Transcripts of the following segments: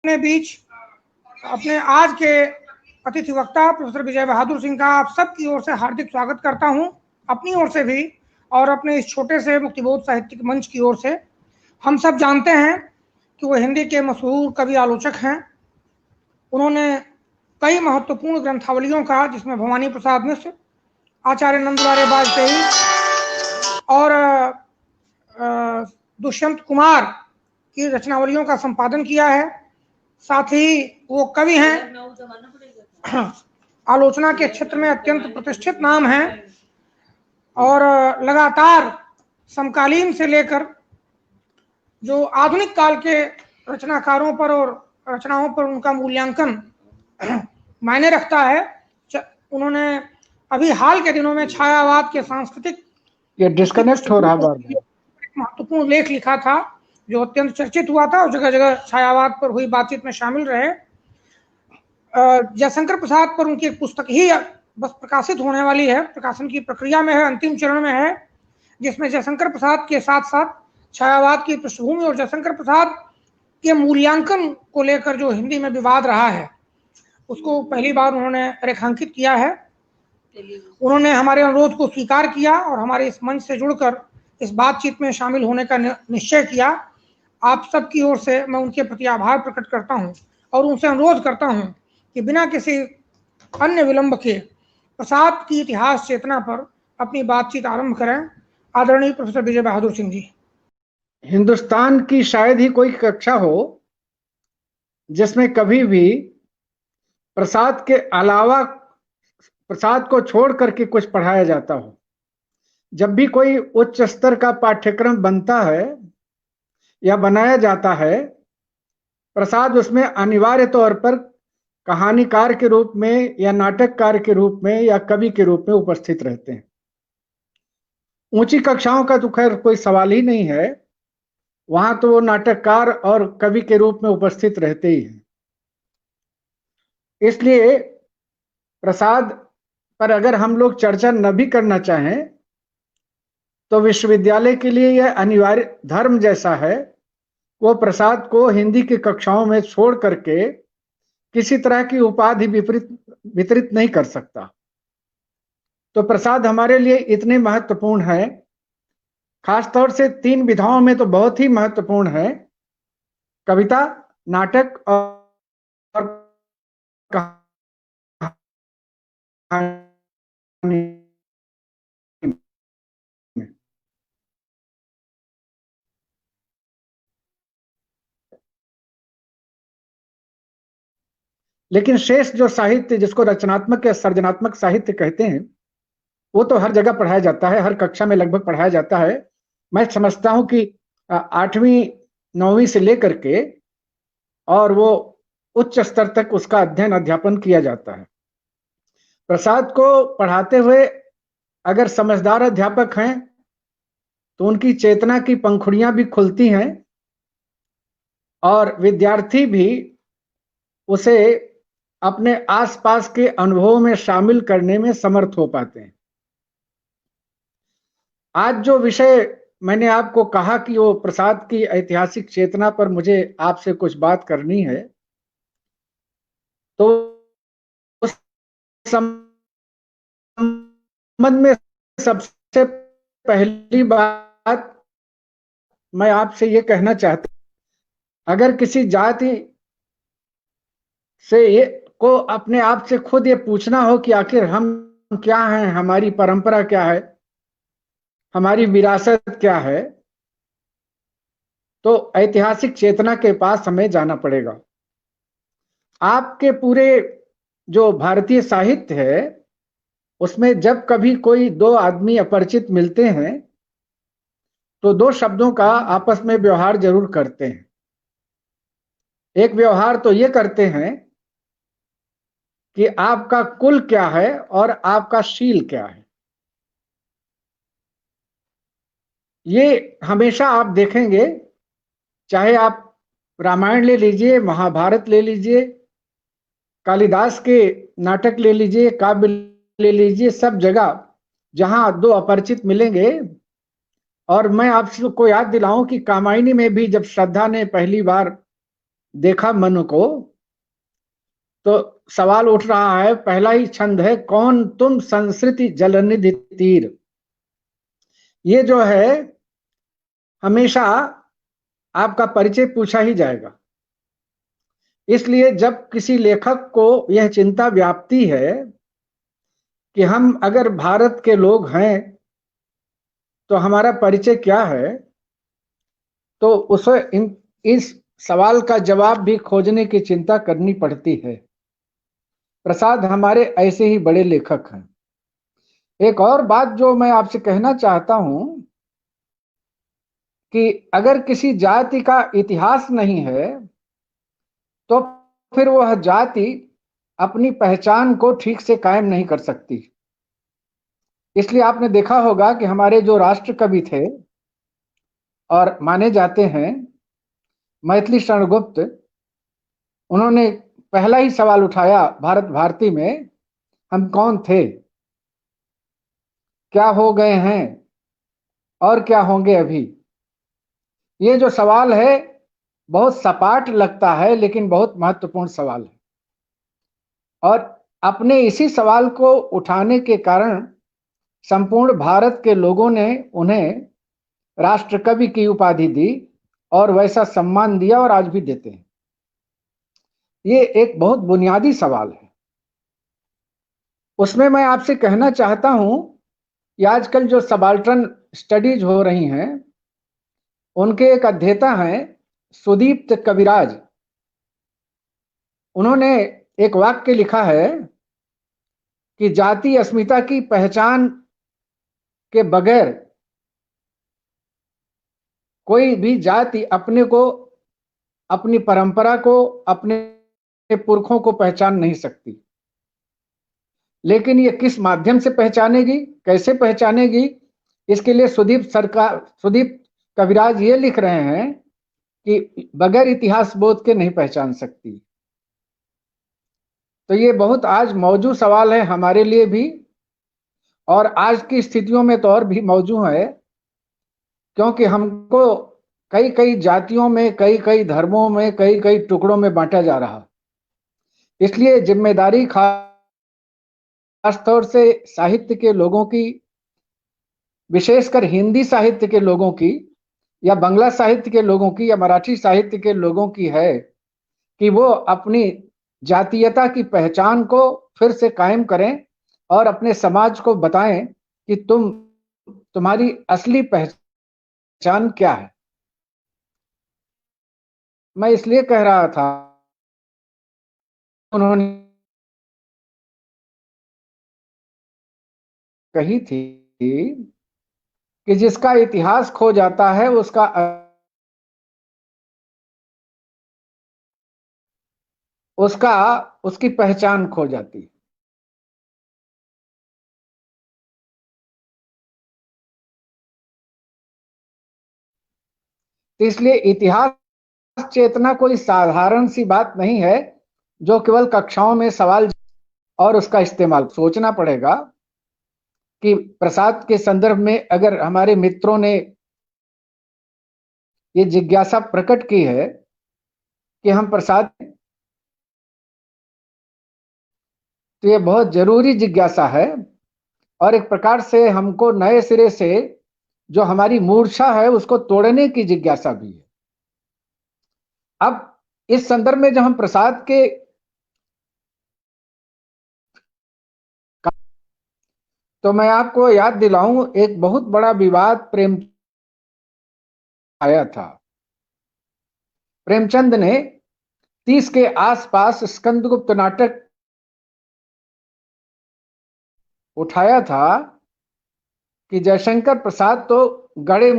अपने बीच अपने आज के अतिथि वक्ता प्रोफेसर विजय बहादुर सिंह का आप सब की ओर से हार्दिक स्वागत करता हूं, अपनी ओर से भी और अपने इस छोटे से मुक्तिबोध साहित्यिक मंच की ओर से। हम सब जानते हैं कि वो हिंदी के मशहूर कवि आलोचक हैं। उन्होंने कई महत्वपूर्ण ग्रंथावलियों का, जिसमें भवानी प्रसाद मिश्र, आचार्य नंदलाल वाजपेयी और दुष्यंत कुमार की रचनावलियों का संपादन किया है। साथ ही वो कवि हैं, आलोचना के क्षेत्र में अत्यंत प्रतिष्ठित नाम हैं और लगातार समकालीन से लेकर जो आधुनिक काल के रचनाकारों पर और रचनाओं पर उनका मूल्यांकन मायने रखता है। उन्होंने अभी हाल के दिनों में छायावाद के सांस्कृतिक डिस्कनेक्ट हो रहा है महत्वपूर्ण लेख लिखा था जो अत्यंत चर्चित हुआ था और जगह जगह छायावाद पर हुई बातचीत में शामिल रहे। जयशंकर प्रसाद पर उनकी एक पुस्तक ही बस प्रकाशित होने वाली है, प्रकाशन की प्रक्रिया में है, अंतिम चरण में है, जिसमें जयशंकर प्रसाद के साथ साथ छायावाद की पृष्ठभूमि और जयशंकर प्रसाद के मूल्यांकन को लेकर जो हिंदी में विवाद रहा है उसको पहली बार उन्होंने रेखांकित किया है। उन्होंने हमारे अनुरोध को स्वीकार किया और हमारे इस मंच से जुड़कर इस बातचीत में शामिल होने का निश्चय किया। आप सब की ओर से मैं उनके प्रति आभार प्रकट करता हूं और उनसे अनुरोध करता हूं कि बिना किसी अन्य विलंब के प्रसाद की इतिहास चेतना पर अपनी बातचीत आरंभ करें। आदरणीय प्रोफेसर विजय बहादुर सिंह जी। हिंदुस्तान की शायद ही कोई कक्षा हो जिसमें कभी भी प्रसाद के अलावा, प्रसाद को छोड़ करके कुछ पढ़ाया जाता हो। जब भी कोई उच्च स्तर का पाठ्यक्रम बनता है या बनाया जाता है, प्रसाद उसमें अनिवार्य तौर पर कहानीकार के रूप में या नाटककार के रूप में या कवि के रूप में उपस्थित रहते हैं। ऊंची कक्षाओं का तो खैर कोई सवाल ही नहीं है, वहां तो वो नाटककार और कवि के रूप में उपस्थित रहते ही हैं। इसलिए प्रसाद पर अगर हम लोग चर्चा न भी करना चाहें तो विश्वविद्यालय के लिए यह अनिवार्य धर्म जैसा है, वो प्रसाद को हिंदी की कक्षाओं में छोड़ करके किसी तरह की उपाधि वितरित नहीं कर सकता। तो प्रसाद हमारे लिए इतने महत्वपूर्ण है, खासतौर से 3 विधाओं में तो बहुत ही महत्वपूर्ण है, कविता, नाटक और कहानी। लेकिन शेष जो साहित्य, जिसको रचनात्मक या सृजनात्मक साहित्य कहते हैं, वो तो हर जगह पढ़ाया जाता है, हर कक्षा में लगभग पढ़ाया जाता है। मैं समझता हूं कि 8वीं 9वीं से लेकर के और वो उच्च स्तर तक उसका अध्ययन अध्यापन किया जाता है। प्रसाद को पढ़ाते हुए अगर समझदार अध्यापक हैं तो उनकी चेतना की पंखुड़ियां भी खुलती हैं और विद्यार्थी भी उसे अपने आसपास के अनुभवों में शामिल करने में समर्थ हो पाते हैं। आज जो विषय मैंने आपको कहा कि वो प्रसाद की ऐतिहासिक चेतना पर मुझे आपसे कुछ बात करनी है, तो उस संबंध में सबसे पहली बात मैं आपसे ये कहना चाहता हूं, अगर किसी जाति से ये को अपने आप से खुद ये पूछना हो कि आखिर हम क्या हैं, हमारी परंपरा क्या है, हमारी विरासत क्या है, तो ऐतिहासिक चेतना के पास हमें जाना पड़ेगा। आपके पूरे जो भारतीय साहित्य है उसमें जब कभी कोई 2 आदमी अपरिचित मिलते हैं तो 2 शब्दों का आपस में व्यवहार जरूर करते हैं। एक व्यवहार तो ये करते हैं कि आपका कुल क्या है और आपका शील क्या है। ये हमेशा आप देखेंगे, चाहे आप रामायण ले लीजिए, महाभारत ले लीजिए, कालिदास के नाटक ले लीजिए, काव्य ले लीजिए, सब जगह जहां 2 अपरिचित मिलेंगे, और मैं आपको याद दिलाऊं कि कामायनी में भी जब श्रद्धा ने पहली बार देखा मन को, तो सवाल उठ रहा है, पहला ही छंद है, कौन तुम संस्कृति जलनिधि तीर। ये जो है हमेशा आपका परिचय पूछा ही जाएगा। इसलिए जब किसी लेखक को यह चिंता व्याप्ति है कि हम अगर भारत के लोग हैं तो हमारा परिचय क्या है, तो उसे इस सवाल का जवाब भी खोजने की चिंता करनी पड़ती है। प्रसाद हमारे ऐसे ही बड़े लेखक हैं। एक और बात जो मैं आपसे कहना चाहता हूं कि अगर किसी जाति का इतिहास नहीं है तो फिर वह जाति अपनी पहचान को ठीक से कायम नहीं कर सकती। इसलिए आपने देखा होगा कि हमारे जो राष्ट्र कवि थे और माने जाते हैं मैथिली शरण गुप्त, उन्होंने पहला ही सवाल उठाया भारत भारती में, हम कौन थे, क्या हो गए हैं और क्या होंगे अभी। ये जो सवाल है बहुत सपाट लगता है लेकिन बहुत महत्वपूर्ण सवाल है, और अपने इसी सवाल को उठाने के कारण संपूर्ण भारत के लोगों ने उन्हें राष्ट्रकवि की उपाधि दी और वैसा सम्मान दिया और आज भी देते हैं। ये एक बहुत बुनियादी सवाल है। उसमें मैं आपसे कहना चाहता हूं कि आजकल जो सबाल्टर्न स्टडीज हो रही हैं, उनके एक अध्येता हैं सुदीप्त कविराज। उन्होंने एक वाक्य लिखा है कि जाति अस्मिता की पहचान के बगैर कोई भी जाति अपने को, अपनी परंपरा को, अपने पुरखों को पहचान नहीं सकती। लेकिन ये किस माध्यम से पहचानेगी, कैसे पहचानेगी, इसके लिए सुदीप कविराज ये लिख रहे हैं कि बगैर इतिहास बोध के नहीं पहचान सकती। तो ये बहुत आज मौजूद सवाल है हमारे लिए भी, और आज की स्थितियों में तो और भी मौजूद है, क्योंकि हमको कई कई जातियों में, कई कई धर्मों में, कई कई टुकड़ों में बांटा जा रहा। इसलिए जिम्मेदारी खासतौर से साहित्य के लोगों की, विशेषकर हिंदी साहित्य के लोगों की, या बांग्ला साहित्य के लोगों की, या मराठी साहित्य के लोगों की है कि वो अपनी जातीयता की पहचान को फिर से कायम करें और अपने समाज को बताएं कि तुम्हारी असली पहचान क्या है। मैं इसलिए कह रहा था, उन्होंने कही थी कि जिसका इतिहास खो जाता है उसकी पहचान खो जाती है। तो इसलिए इतिहास चेतना कोई साधारण सी बात नहीं है जो केवल कक्षाओं में सवाल और उसका इस्तेमाल। सोचना पड़ेगा कि प्रसाद के संदर्भ में अगर हमारे मित्रों ने ये जिज्ञासा प्रकट की है कि हम प्रसाद, तो ये बहुत जरूरी जिज्ञासा है, और एक प्रकार से हमको नए सिरे से जो हमारी मूर्छा है उसको तोड़ने की जिज्ञासा भी है। अब इस संदर्भ में जब हम प्रसाद के, तो मैं आपको याद दिलाऊं, एक बहुत बड़ा विवाद प्रेम आया था। प्रेमचंद ने 30 के आसपास स्कंदगुप्त नाटक उठाया था कि जयशंकर प्रसाद तो गड़े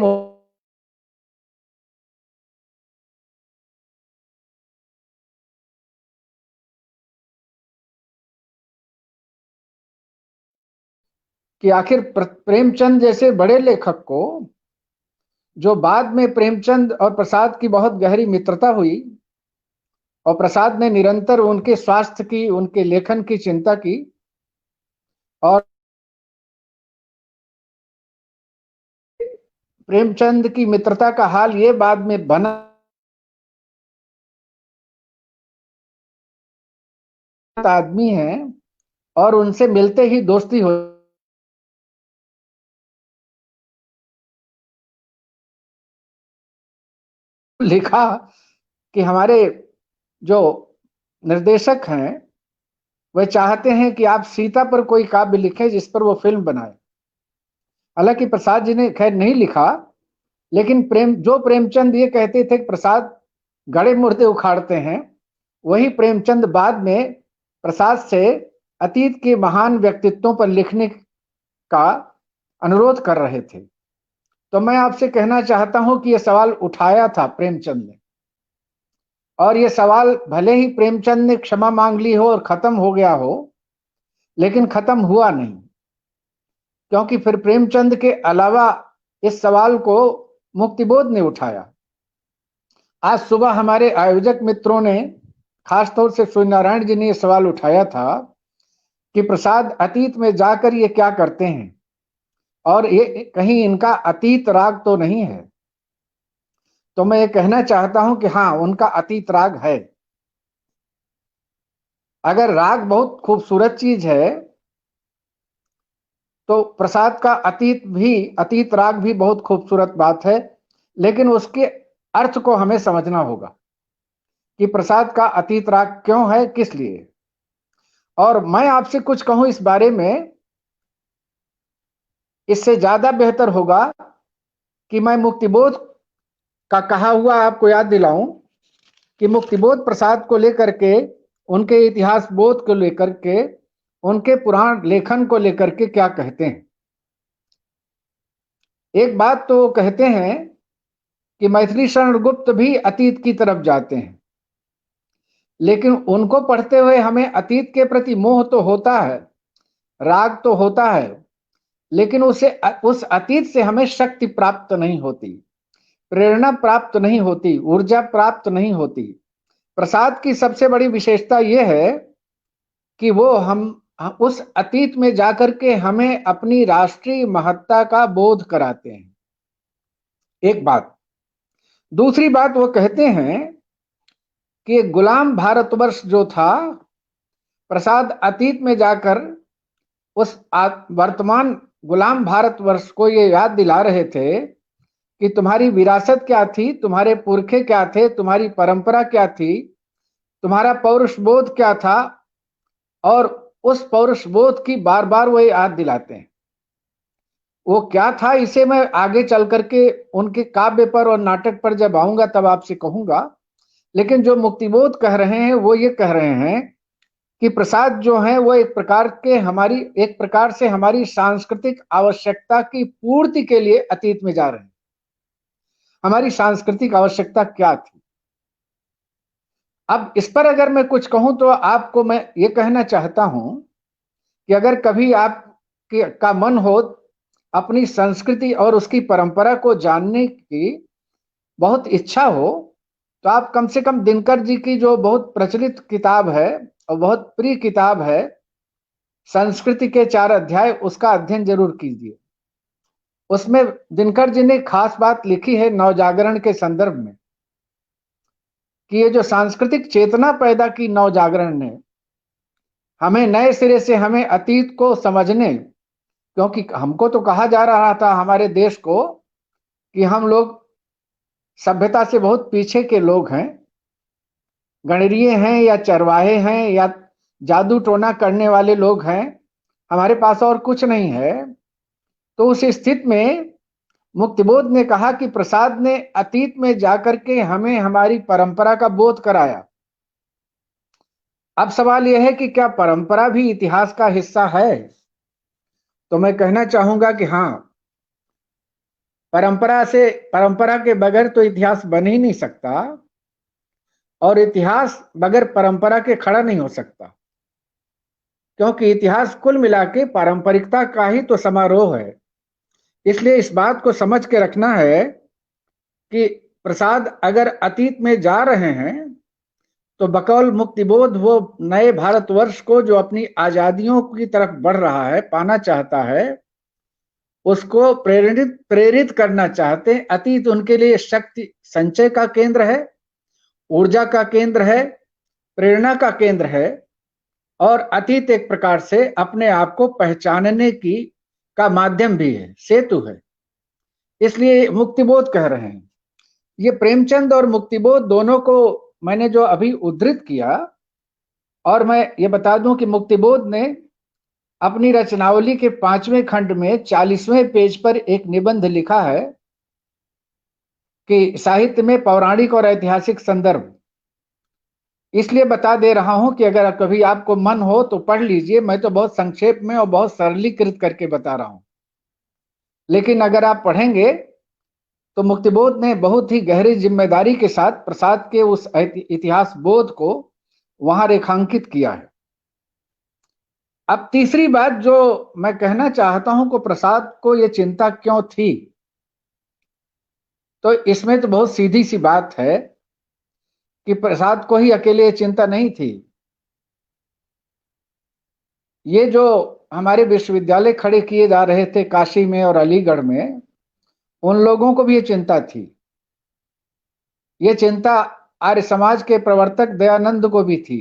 कि आखिर प्रेमचंद जैसे बड़े लेखक को, जो बाद में प्रेमचंद और प्रसाद की बहुत गहरी मित्रता हुई और प्रसाद ने निरंतर उनके स्वास्थ्य की, उनके लेखन की चिंता की, और प्रेमचंद की मित्रता का हाल ये बाद में बना आदमी हैं और उनसे मिलते ही दोस्ती हो लिखा कि हमारे जो निर्देशक हैं वह चाहते हैं कि आप सीता पर कोई काव्य लिखें जिस पर वो फिल्म बनाए। हालांकि प्रसाद जी ने खैर नहीं लिखा, लेकिन प्रेमचंद ये कहते थे कि प्रसाद गड़े मुर्दे उखाड़ते हैं, वही प्रेमचंद बाद में प्रसाद से अतीत के महान व्यक्तित्वों पर लिखने का अनुरोध कर रहे थे। तो मैं आपसे कहना चाहता हूं कि यह सवाल उठाया था प्रेमचंद ने, और यह सवाल भले ही प्रेमचंद ने क्षमा मांग ली हो और खत्म हो गया हो, लेकिन खत्म हुआ नहीं, क्योंकि फिर प्रेमचंद के अलावा इस सवाल को मुक्तिबोध ने उठाया। आज सुबह हमारे आयोजक मित्रों ने, खासतौर से सूर्यनारायण जी ने यह सवाल उठाया था कि प्रसाद अतीत में जाकर ये क्या करते हैं, और ये कहीं इनका अतीत राग तो नहीं है। तो मैं ये कहना चाहता हूं कि हाँ, उनका अतीत राग है। अगर राग बहुत खूबसूरत चीज है तो प्रसाद का अतीत राग भी बहुत खूबसूरत बात है, लेकिन उसके अर्थ को हमें समझना होगा कि प्रसाद का अतीत राग क्यों है, किस लिए। और मैं आपसे कुछ कहूं इस बारे में, इससे ज्यादा बेहतर होगा कि मैं मुक्तिबोध का कहा हुआ आपको याद दिलाऊं कि मुक्तिबोध प्रसाद को लेकर के, उनके इतिहास बोध को लेकर के, उनके पुराण लेखन को लेकर के क्या कहते हैं। एक बात तो कहते हैं कि मैथिली शरण गुप्त भी अतीत की तरफ जाते हैं, लेकिन उनको पढ़ते हुए हमें अतीत के प्रति मोह तो होता है, राग तो होता है, लेकिन उस अतीत से हमें शक्ति प्राप्त नहीं होती, प्रेरणा प्राप्त नहीं होती, ऊर्जा प्राप्त नहीं होती। प्रसाद की सबसे बड़ी विशेषता यह है कि वो हम उस अतीत में जाकर के हमें अपनी राष्ट्रीय महत्ता का बोध कराते हैं। एक बात। दूसरी बात, वो कहते हैं कि गुलाम भारतवर्ष जो था, प्रसाद अतीत में जाकर उस वर्तमान गुलाम भारतवर्ष को ये याद दिला रहे थे कि तुम्हारी विरासत क्या थी, तुम्हारे पुरखे क्या थे, तुम्हारी परंपरा क्या थी, तुम्हारा पौरुष बोध क्या था, और उस पौरुष बोध की बार बार वो याद दिलाते हैं। वो क्या था इसे मैं आगे चल करके उनके काव्य पर और नाटक पर जब आऊंगा तब आपसे कहूंगा, लेकिन जो मुक्तिबोध कह रहे हैं वो ये कह रहे हैं कि प्रसाद जो है वो एक प्रकार से हमारी सांस्कृतिक आवश्यकता की पूर्ति के लिए अतीत में जा रहे हैं। हमारी सांस्कृतिक आवश्यकता क्या थी? अब इस पर अगर मैं कुछ कहूं तो आपको मैं ये कहना चाहता हूं कि अगर कभी का मन हो अपनी संस्कृति और उसकी परंपरा को जानने की बहुत इच्छा हो, तो आप कम से कम दिनकर जी की जो बहुत प्रचलित किताब है और बहुत प्रिय किताब है, संस्कृति के 4 अध्याय, उसका अध्ययन जरूर कीजिए। उसमें दिनकर जी ने खास बात लिखी है नवजागरण के संदर्भ में कि ये जो सांस्कृतिक चेतना पैदा की नवजागरण ने, हमें नए सिरे से हमें अतीत को समझने, क्योंकि हमको तो कहा जा रहा था हमारे देश को कि हम लोग सभ्यता से बहुत पीछे के लोग हैं, गणिरीय हैं या चरवाहे हैं या जादू टोना करने वाले लोग हैं, हमारे पास और कुछ नहीं है। तो उस स्थिति में मुक्तिबोध ने कहा कि प्रसाद ने अतीत में जाकर के हमें हमारी परंपरा का बोध कराया। अब सवाल यह है कि क्या परंपरा भी इतिहास का हिस्सा है? तो मैं कहना चाहूंगा कि हाँ, परंपरा के बगैर तो इतिहास बन ही नहीं सकता, और इतिहास बगैर परंपरा के खड़ा नहीं हो सकता, क्योंकि इतिहास कुल मिला के पारंपरिकता का ही तो समारोह है। इसलिए इस बात को समझ के रखना है कि प्रसाद अगर अतीत में जा रहे हैं तो बकौल मुक्तिबोध वो नए भारतवर्ष को जो अपनी आजादियों की तरफ बढ़ रहा है, पाना चाहता है, उसको प्रेरित करना चाहते हैं। अतीत उनके लिए शक्ति संचय का केंद्र है, ऊर्जा का केंद्र है, प्रेरणा का केंद्र है, और अतीत एक प्रकार से अपने आप को पहचानने की का माध्यम भी है, सेतु है। इसलिए मुक्तिबोध कह रहे हैं। ये प्रेमचंद और मुक्तिबोध दोनों को मैंने जो अभी उद्धृत किया, और मैं ये बता दूं कि मुक्तिबोध ने अपनी रचनावली के 5वें खंड में 40वें पेज पर एक निबंध लिखा है कि साहित्य में पौराणिक और ऐतिहासिक संदर्भ। इसलिए बता दे रहा हूं कि अगर कभी आपको मन हो तो पढ़ लीजिए। मैं तो बहुत संक्षेप में और बहुत सरलीकृत करके बता रहा हूं, लेकिन अगर आप पढ़ेंगे तो मुक्तिबोध ने बहुत ही गहरी जिम्मेदारी के साथ प्रसाद के उस इतिहास बोध को वहां रेखांकित किया है। अब तीसरी बात जो मैं कहना चाहता हूं कि प्रसाद को यह चिंता क्यों थी, तो इसमें तो बहुत सीधी सी बात है कि प्रसाद को ही अकेले चिंता नहीं थी। ये जो हमारे विश्वविद्यालय खड़े किए जा रहे थे काशी में और अलीगढ़ में, उन लोगों को भी ये चिंता थी। ये चिंता आर्य समाज के प्रवर्तक दयानंद को भी थी।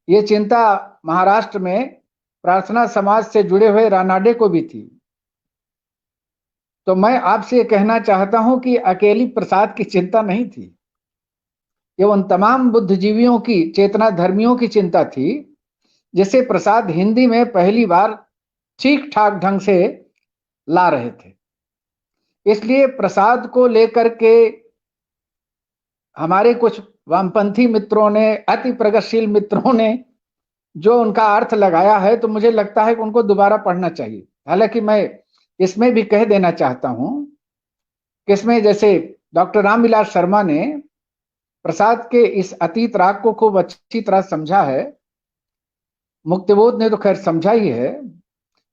ये चिंता महाराष्ट्र में प्रार्थना समाज से जुड़े हुए रानाडे को भी थी। तो मैं आपसे ये कहना चाहता हूं कि अकेली प्रसाद की चिंता नहीं थी, ये उन तमाम बुद्धिजीवियों की, चेतना धर्मियों की चिंता थी जिसे प्रसाद हिंदी में पहली बार ठीक ठाक ढंग से ला रहे थे। इसलिए प्रसाद को लेकर के हमारे कुछ वामपंथी मित्रों ने, अति प्रगतिशील मित्रों ने जो उनका अर्थ लगाया है, तो मुझे लगता है कि उनको दोबारा पढ़ना चाहिए। हालांकि मैं इसमें भी कह देना चाहता हूं कि इसमें जैसे डॉक्टर रामविलास शर्मा ने प्रसाद के इस अतीत राग को खूब अच्छी तरह समझा है, मुक्तिबोध ने तो खैर समझा ही है,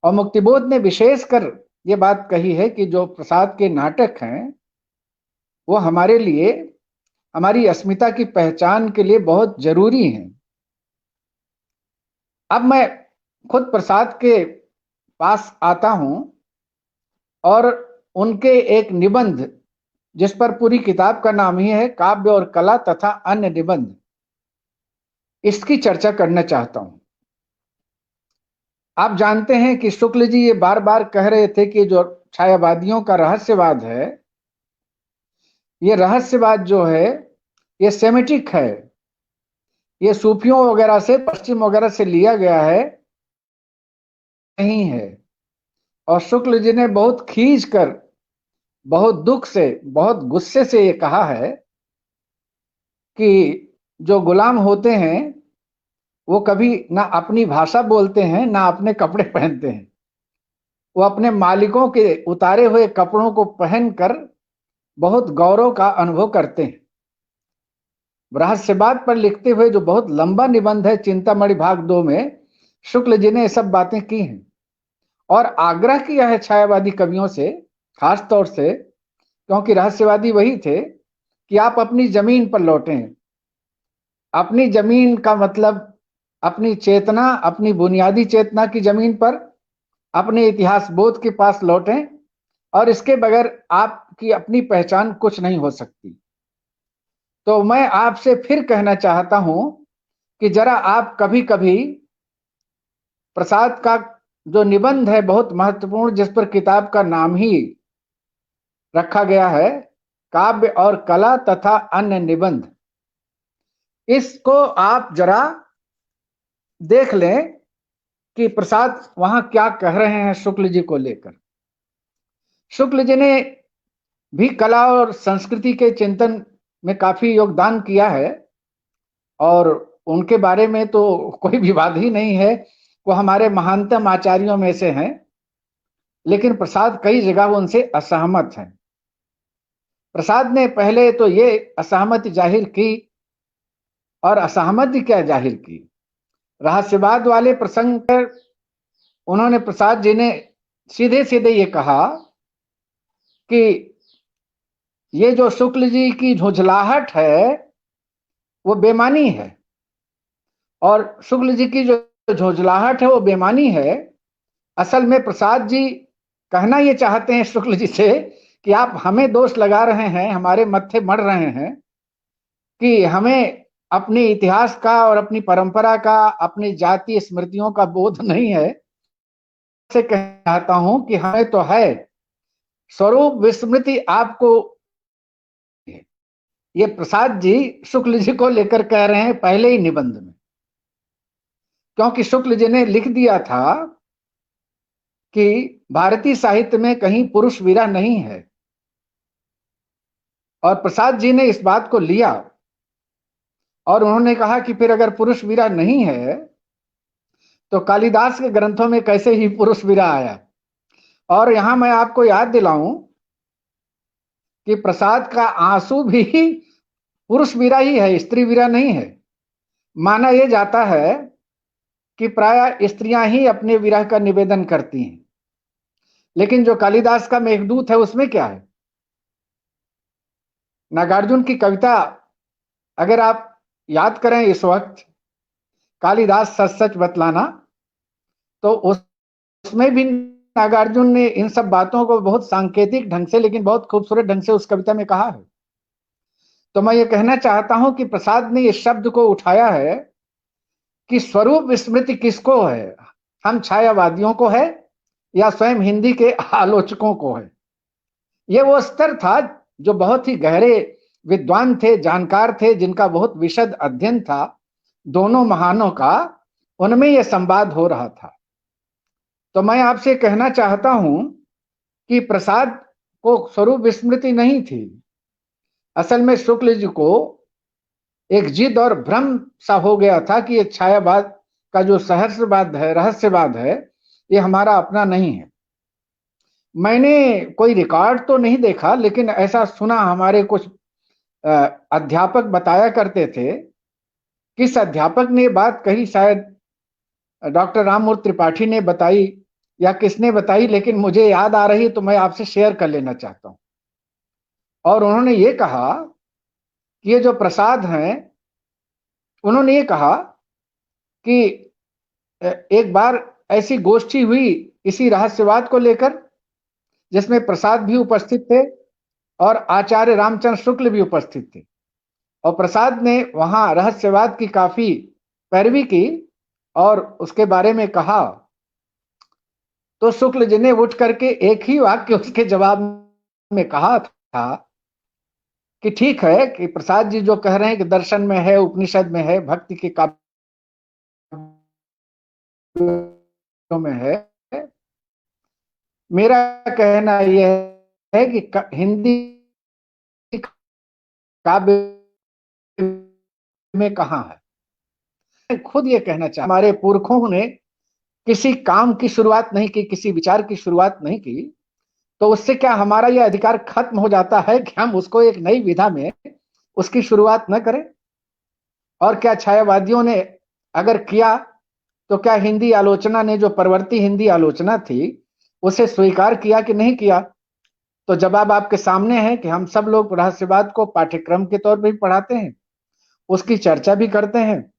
और मुक्तिबोध ने विशेषकर ये बात कही है कि जो प्रसाद के नाटक हैं वो हमारे लिए, हमारी अस्मिता की पहचान के लिए बहुत जरूरी हैं। अब मैं खुद प्रसाद के पास आता हूं और उनके एक निबंध, जिस पर पूरी किताब का नाम ही है काव्य और कला तथा अन्य निबंध, इसकी चर्चा करना चाहता हूं। आप जानते हैं कि शुक्ल जी ये बार बार कह रहे थे कि जो छायावादियों का रहस्यवाद है, ये रहस्यवाद जो है ये सेमेटिक है, ये सूफियों वगैरह से, पश्चिम वगैरह से लिया गया है नहीं है। और शुक्ल जी ने बहुत खींच कर, बहुत दुख से, बहुत गुस्से से ये कहा है कि जो गुलाम होते हैं वो कभी ना अपनी भाषा बोलते हैं ना अपने कपड़े पहनते हैं, वो अपने मालिकों के उतारे हुए कपड़ों को पहनकर बहुत गौरव का अनुभव करते हैं। रहस्यवाद पर लिखते हुए जो बहुत लंबा निबंध है चिंतामणि भाग 2 में, शुक्ल जी ने ये सब बातें की हैं और आग्रह किया है छायावादी कवियों से, खास तौर से, क्योंकि रहस्यवादी वही थे कि आप अपनी जमीन पर लौटें। अपनी जमीन का मतलब अपनी चेतना, अपनी बुनियादी चेतना की जमीन पर, अपने इतिहास बोध के पास लौटें, और इसके बगैर आपकी अपनी पहचान कुछ नहीं हो सकती। तो मैं आपसे फिर कहना चाहता हूं कि जरा आप कभी कभी प्रसाद का जो निबंध है बहुत महत्वपूर्ण, जिस पर किताब का नाम ही रखा गया है काव्य और कला तथा अन्य निबंध, इसको आप जरा देख लें कि प्रसाद वहां क्या कह रहे हैं शुक्ल जी को लेकर। शुक्ल जी ने भी कला और संस्कृति के चिंतन में काफी योगदान किया है और उनके बारे में तो कोई विवाद ही नहीं है, वो हमारे महानतम आचार्यों में से हैं। लेकिन प्रसाद कई जगह उनसे असहमत हैं। प्रसाद ने पहले तो ये असहमति जाहिर की, और असहमति क्या जाहिर की, रहस्यवाद वाले प्रसंग पर उन्होंने, प्रसाद जी ने सीधे सीधे ये कहा कि ये जो शुक्ल जी की झुंझलाहट है वो बेमानी है, और शुक्ल जी की जो झुंझलाहट है वो बेमानी है। असल में प्रसाद जी कहना ये चाहते हैं शुक्ल जी से कि आप हमें दोष लगा रहे हैं, हमारे मत्थे मढ़ रहे हैं कि हमें अपने इतिहास का और अपनी परंपरा का, अपनी जातीय स्मृतियों का बोध नहीं है, से कहता हूं कि हमें तो है। स्वरूप विस्मृति आपको, ये प्रसाद जी शुक्ल जी को लेकर कह रहे हैं पहले ही निबंध में, क्योंकि शुक्ल जी ने लिख दिया था कि भारतीय साहित्य में कहीं पुरुष वीरा नहीं है, और प्रसाद जी ने इस बात को लिया और उन्होंने कहा कि फिर अगर पुरुष वीरा नहीं है तो कालिदास के ग्रंथों में कैसे ही पुरुष वीरा आया। और यहां मैं आपको याद दिलाऊं कि प्रसाद का आंसू भी पुरुष वीरा ही है, स्त्री वीरा नहीं है। माना यह जाता है कि प्राय स्त्रियां ही अपने विरह का निवेदन करती हैं, लेकिन जो कालिदास का मेघदूत है उसमें क्या है? नागार्जुन की कविता अगर आप याद करें इस वक्त, कालिदास सच सच बतलाना, तो उसमें भी नागार्जुन ने इन सब बातों को बहुत सांकेतिक ढंग से, लेकिन बहुत खूबसूरत ढंग से उस कविता में कहा है। तो मैं ये कहना चाहता हूं कि प्रसाद ने इस शब्द को उठाया है कि स्वरूप विस्मृति किसको है, हम छायावादियों को है या स्वयं हिंदी के आलोचकों को है। ये वो स्तर था जो बहुत ही गहरे विद्वान थे, जानकार थे, जिनका बहुत विशद अध्ययन था दोनों महानों का, उनमें यह संवाद हो रहा था। तो मैं आपसे कहना चाहता हूं कि प्रसाद को स्वरूप विस्मृति नहीं थी। असल में शुक्ल जी को एक जिद और भ्रम सा हो गया था कि ये छायावाद का जो सहस्रवाद है, रहस्यवाद है, ये हमारा अपना नहीं है। मैंने कोई रिकॉर्ड तो नहीं देखा, लेकिन ऐसा सुना, हमारे कुछ अध्यापक बताया करते थे। किस अध्यापक ने बात कही, शायद डॉक्टर राममूर्ति त्रिपाठी ने बताई या किसने बताई, लेकिन मुझे याद आ रही है तो मैं आपसे शेयर कर लेना चाहता हूं। और उन्होंने ये कहा कि ये जो प्रसाद हैं, उन्होंने ये कहा कि एक बार ऐसी गोष्ठी हुई इसी रहस्यवाद को लेकर, जिसमें प्रसाद भी उपस्थित थे और आचार्य रामचंद्र शुक्ल भी उपस्थित थे, और प्रसाद ने वहां रहस्यवाद की काफी पैरवी की और उसके बारे में कहा। तो शुक्ल जी ने उठ करके एक ही वाक्य उसके जवाब में कहा था कि ठीक है कि प्रसाद जी जो कह रहे हैं कि दर्शन में है, उपनिषद में है, भक्ति के काव्यों में है, मेरा कहना यह है कि हिंदी काव्य में कहां है। मैं खुद ये कहना चाहता, हमारे पुरखों ने किसी काम की शुरुआत नहीं की, किसी विचार की शुरुआत नहीं की, तो उससे क्या हमारा यह अधिकार खत्म हो जाता है कि हम उसको एक नई विधा में उसकी शुरुआत न करें? और क्या छायावादियों ने अगर किया तो क्या हिंदी आलोचना ने, जो परवर्ती हिंदी आलोचना थी, उसे स्वीकार किया कि नहीं किया? तो जवाब आपके सामने है कि हम सब लोग रहस्यवाद को पाठ्यक्रम के तौर पर भी पढ़ाते हैं, उसकी चर्चा भी करते हैं,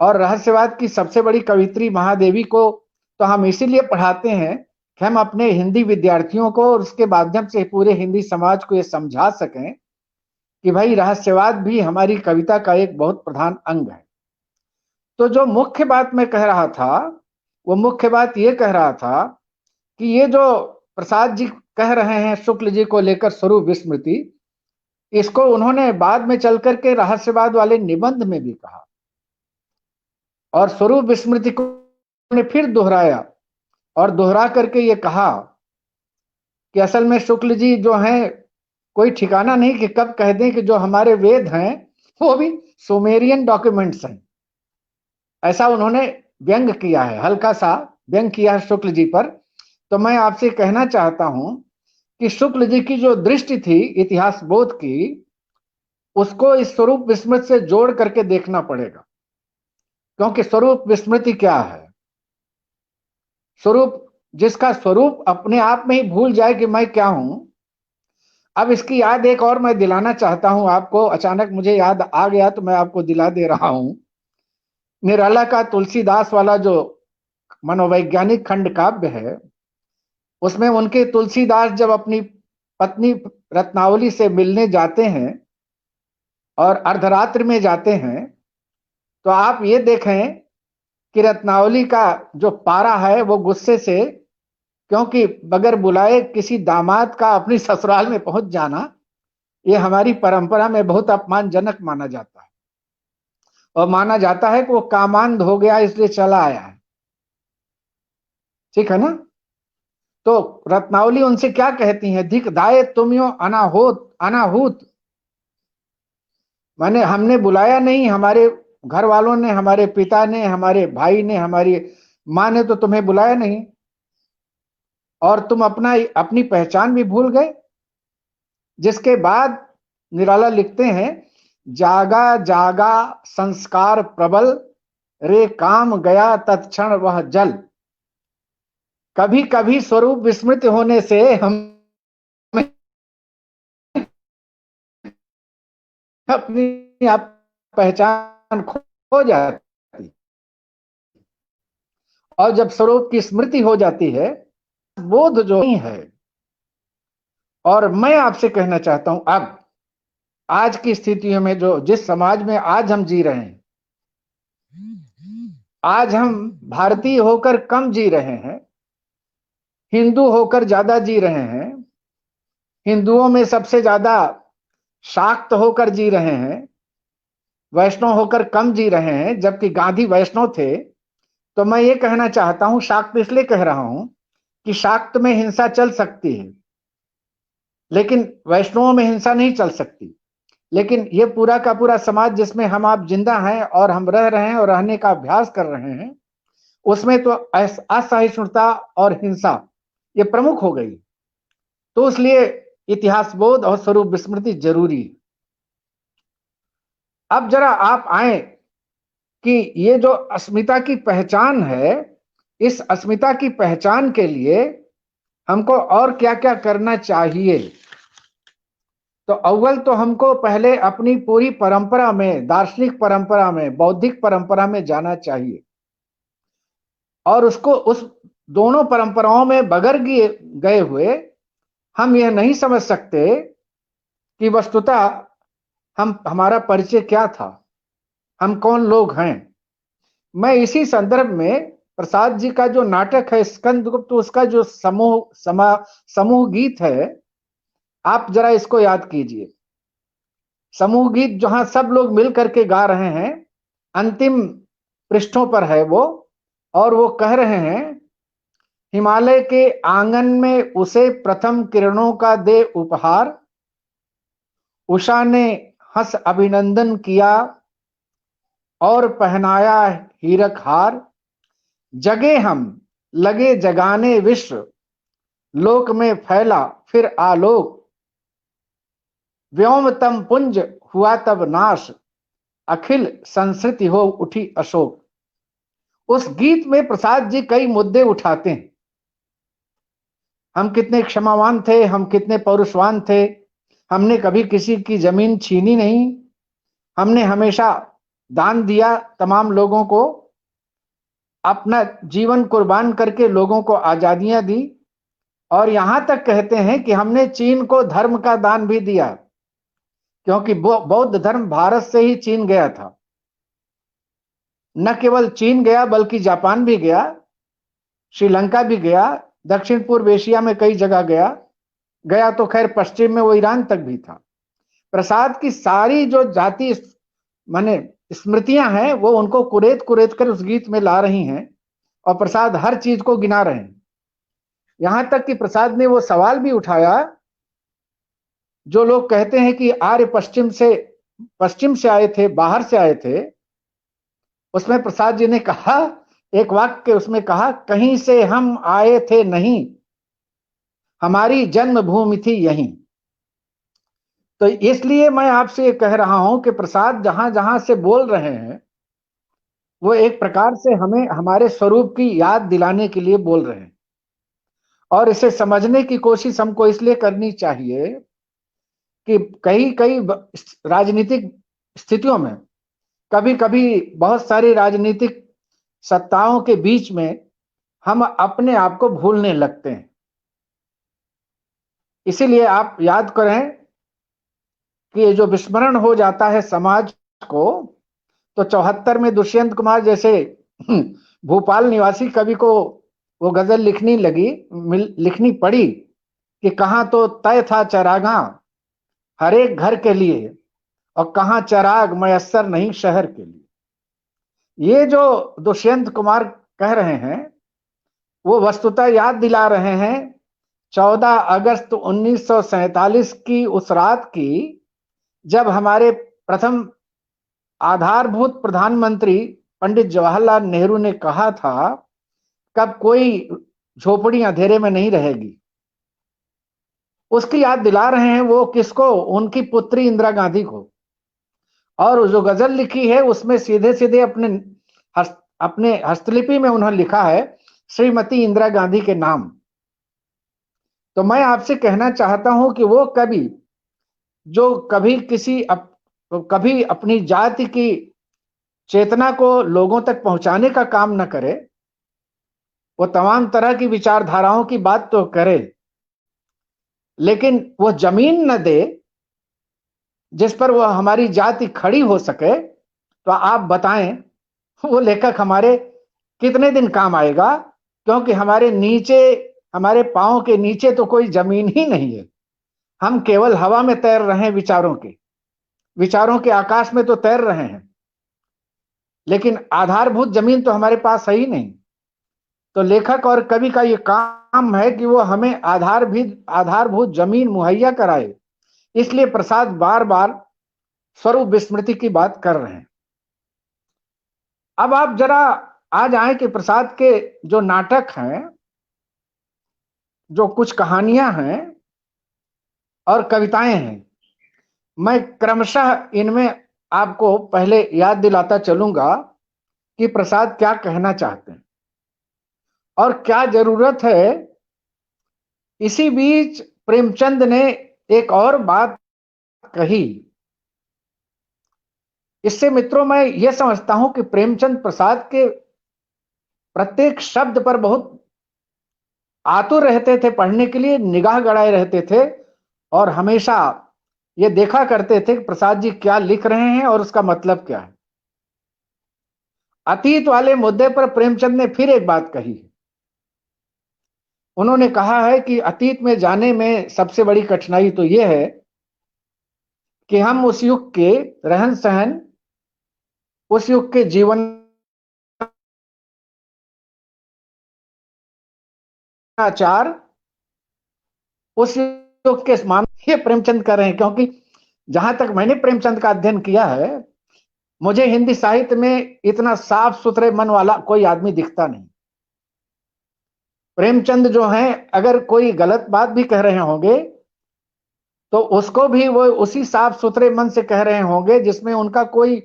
और रहस्यवाद की सबसे बड़ी कवित्री महादेवी को तो हम इसीलिए पढ़ाते हैं कि हम अपने हिंदी विद्यार्थियों को और उसके माध्यम से पूरे हिंदी समाज को ये समझा सकें कि भाई रहस्यवाद भी हमारी कविता का एक बहुत प्रधान अंग है। तो जो मुख्य बात मैं कह रहा था, वो मुख्य बात ये कह रहा था कि ये जो प्रसाद जी कह रहे हैं शुक्ल जी को लेकर स्वरूप विस्मृति, इसको उन्होंने बाद में चल करके रहस्यवाद वाले निबंध में भी कहा, और स्वरूप विस्मृति को ने फिर दोहराया और दोहरा करके ये कहा कि असल में शुक्ल जी जो हैं, कोई ठिकाना नहीं कि कब कह दें कि जो हमारे वेद हैं वो भी सुमेरियन डॉक्यूमेंट्स हैं। ऐसा उन्होंने व्यंग किया है, हल्का सा व्यंग किया है शुक्ल जी पर। तो मैं आपसे कहना चाहता हूं कि शुक्ल जी की जो दृष्टि थी इतिहास बोध की, उसको इस स्वरूप विस्मृति से जोड़ करके देखना पड़ेगा। क्योंकि स्वरूप विस्मृति क्या है? स्वरूप, जिसका स्वरूप अपने आप में ही भूल जाए कि मैं क्या हूं। अब इसकी याद एक और मैं दिलाना चाहता हूं आपको, अचानक मुझे याद आ गया तो मैं आपको दिला दे रहा हूं। निराला का तुलसीदास वाला जो मनोवैज्ञानिक खंड काव्य है, उसमें उनके तुलसीदास जब अपनी पत्नी रत्नावली से मिलने जाते हैं और अर्धरात्रि में जाते हैं, तो आप ये देखें कि रत्नावली का जो पारा है वो गुस्से से, क्योंकि बगैर बुलाए किसी दामाद का अपनी ससुराल में पहुंच जाना ये हमारी परंपरा में बहुत अपमानजनक माना जाता है, और माना जाता है कि वो कामांध हो गया इसलिए चला आया है। ठीक है ना? तो रत्नावली उनसे क्या कहती है, धिक दाए तुमयो अनाहूत अनाहूत, माने हमने बुलाया नहीं, हमारे घर वालों ने, हमारे पिता ने, हमारे भाई ने, हमारी माँ ने तो तुम्हें बुलाया नहीं, और तुम अपनी पहचान भी भूल गए। जिसके बाद निराला लिखते हैं, जागा जागा संस्कार प्रबल, रे काम गया तत्क्षण वह जल। कभी कभी स्वरूप विस्मृत होने से हम अपनी आप पहचान खो जाती, और जब स्वरूप की स्मृति हो जाती है, बोध जो नहीं है। और मैं आपसे कहना चाहता हूं, अब आज की स्थितियों में जो जिस समाज में आज हम जी रहे हैं, आज हम भारतीय होकर कम जी रहे हैं, हिंदू होकर ज्यादा जी रहे हैं, हिंदुओं में सबसे ज्यादा शाक्त होकर जी रहे हैं, वैष्णव होकर कम जी रहे हैं, जबकि गांधी वैष्णव थे। तो मैं ये कहना चाहता हूं, शाक्त इसलिए कह रहा हूं कि शाक्त में हिंसा चल सकती है, लेकिन वैष्णवों में हिंसा नहीं चल सकती। लेकिन ये पूरा का पूरा समाज जिसमें हम आप जिंदा हैं और हम रह रहे हैं और रहने का अभ्यास कर रहे हैं, उसमें तो असहिष्णुता और हिंसा ये प्रमुख हो गई। तो इसलिए इतिहास बोध और स्वरूप विस्मृति जरूरी है। अब जरा आप आए कि ये जो अस्मिता की पहचान है, इस अस्मिता की पहचान के लिए हमको और क्या क्या करना चाहिए। तो अव्वल तो हमको पहले अपनी पूरी परंपरा में, दार्शनिक परंपरा में, बौद्धिक परंपरा में जाना चाहिए, और उसको उस दोनों परंपराओं में बगर गए हुए हम यह नहीं समझ सकते कि वस्तुतः हमारा परिचय क्या था, हम कौन लोग हैं। मैं इसी संदर्भ में प्रसाद जी का जो नाटक है स्कंदगुप्त, उसका जो समूह गीत है, आप जरा इसको याद कीजिए। समूह गीत जहां सब लोग मिल करके गा रहे हैं, अंतिम पृष्ठों पर है वो, और वो कह रहे हैं, हिमालय के आंगन में उसे प्रथम किरणों का दे उपहार, उषा ने हंस अभिनंदन किया और पहनाया हीरक हार, जगे हम लगे जगाने विश्व, लोक में फैला फिर आलोक, व्योम तम पुंज हुआ तब नाश, अखिल संस्कृति हो उठी अशोक। उस गीत में प्रसाद जी कई मुद्दे उठाते हैं। हम कितने क्षमावान थे, हम कितने पौरुषवान थे, हमने कभी किसी की जमीन छीनी नहीं, हमने हमेशा दान दिया तमाम लोगों को, अपना जीवन कुर्बान करके लोगों को आजादियां दी, और यहां तक कहते हैं कि हमने चीन को धर्म का दान भी दिया, क्योंकि बौद्ध धर्म भारत से ही चीन गया था। न केवल चीन गया बल्कि जापान भी गया, श्रीलंका भी गया, दक्षिण पूर्व एशिया में कई जगह गया तो खैर पश्चिम में वो ईरान तक भी था। प्रसाद की सारी जो जाति माने स्मृतियां हैं, वो उनको कुरेद कुरेद कर उस गीत में ला रही हैं, और प्रसाद हर चीज को गिना रहे हैं। यहां तक कि प्रसाद ने वो सवाल भी उठाया, जो लोग कहते हैं कि आर्य पश्चिम से आए थे, बाहर से आए थे। उसमें प्रसाद जी ने कहा, एक वाक्य उसमें कहा, कहीं से हम आए थे नहीं, हमारी जन्मभूमि थी यहीं। तो इसलिए मैं आपसे ये कह रहा हूं कि प्रसाद जहां जहां से बोल रहे हैं, वो एक प्रकार से हमें हमारे स्वरूप की याद दिलाने के लिए बोल रहे हैं। और इसे समझने की कोशिश हमको इसलिए करनी चाहिए कि कई कई राजनीतिक स्थितियों में, कभी कभी बहुत सारी राजनीतिक सत्ताओं के बीच में हम अपने आप को भूलने लगते हैं। इसीलिए आप याद करें कि ये जो विस्मरण हो जाता है समाज को, तो 74 में दुष्यंत कुमार जैसे भोपाल निवासी कवि को भोपाल निवासी कवि को वो गजल लिखनी पड़ी कि कहाँ तो तय था चरागां हर एक घर के लिए और कहाँ चराग मयस्सर नहीं शहर के लिए। ये जो दुष्यंत कुमार कह रहे हैं वो वस्तुतः याद दिला रहे हैं 14 अगस्त 1947 की उस रात की, जब हमारे प्रथम आधारभूत प्रधानमंत्री पंडित जवाहरलाल नेहरू ने कहा था कब कोई झोपड़ी अंधेरे में नहीं रहेगी। उसकी याद दिला रहे हैं। वो किसको? उनकी पुत्री इंदिरा गांधी को। और जो गजल लिखी है उसमें सीधे सीधे अपने हस्तलिपि में उन्होंने लिखा है श्रीमती इंदिरा गांधी के नाम। तो मैं आपसे कहना चाहता हूं कि वो कवि जो कभी अपनी जाति की चेतना को लोगों तक पहुंचाने का काम न करे, वो तमाम तरह की विचारधाराओं की बात तो करे, लेकिन वो जमीन न दे जिस पर वो हमारी जाति खड़ी हो सके, तो आप बताएं वो लेखक हमारे कितने दिन काम आएगा? क्योंकि हमारे पांव के नीचे तो कोई जमीन ही नहीं है। हम केवल हवा में तैर रहे हैं, विचारों के आकाश में तो तैर रहे हैं, लेकिन आधारभूत जमीन तो हमारे पास है ही नहीं। तो लेखक और कवि का ये काम है कि वो हमें आधारभूत जमीन मुहैया कराए। इसलिए प्रसाद बार बार स्वरूप विस्मृति की बात कर रहे हैं। अब आप जरा आ जाए कि प्रसाद के जो नाटक हैं, जो कुछ कहानियां हैं और कविताएं हैं, मैं क्रमशः इनमें आपको पहले याद दिलाता चलूंगा कि प्रसाद क्या कहना चाहते हैं और क्या जरूरत है। इसी बीच प्रेमचंद ने एक और बात कही। इससे मित्रों मैं यह समझता हूं कि प्रेमचंद प्रसाद के प्रत्येक शब्द पर बहुत आतुर रहते थे पढ़ने के लिए, निगाह गड़ाए रहते थे और हमेशा ये देखा करते थे कि प्रसाद जी क्या लिख रहे हैं और उसका मतलब क्या है। अतीत वाले मुद्दे पर प्रेमचंद ने फिर एक बात कही। उन्होंने कहा है कि अतीत में जाने में सबसे बड़ी कठिनाई तो यह है कि हम उस युग के रहन सहन, उस युग के जीवन आचार, उस युग के ये प्रेमचंद कर रहे हैं। क्योंकि जहां तक मैंने प्रेमचंद का अध्ययन किया है, मुझे हिंदी साहित्य में इतना साफ सुथरे मन वाला कोई आदमी दिखता नहीं। प्रेमचंद जो हैं, अगर कोई गलत बात भी कह रहे होंगे तो उसको भी वो उसी साफ सुथरे मन से कह रहे होंगे जिसमें उनका कोई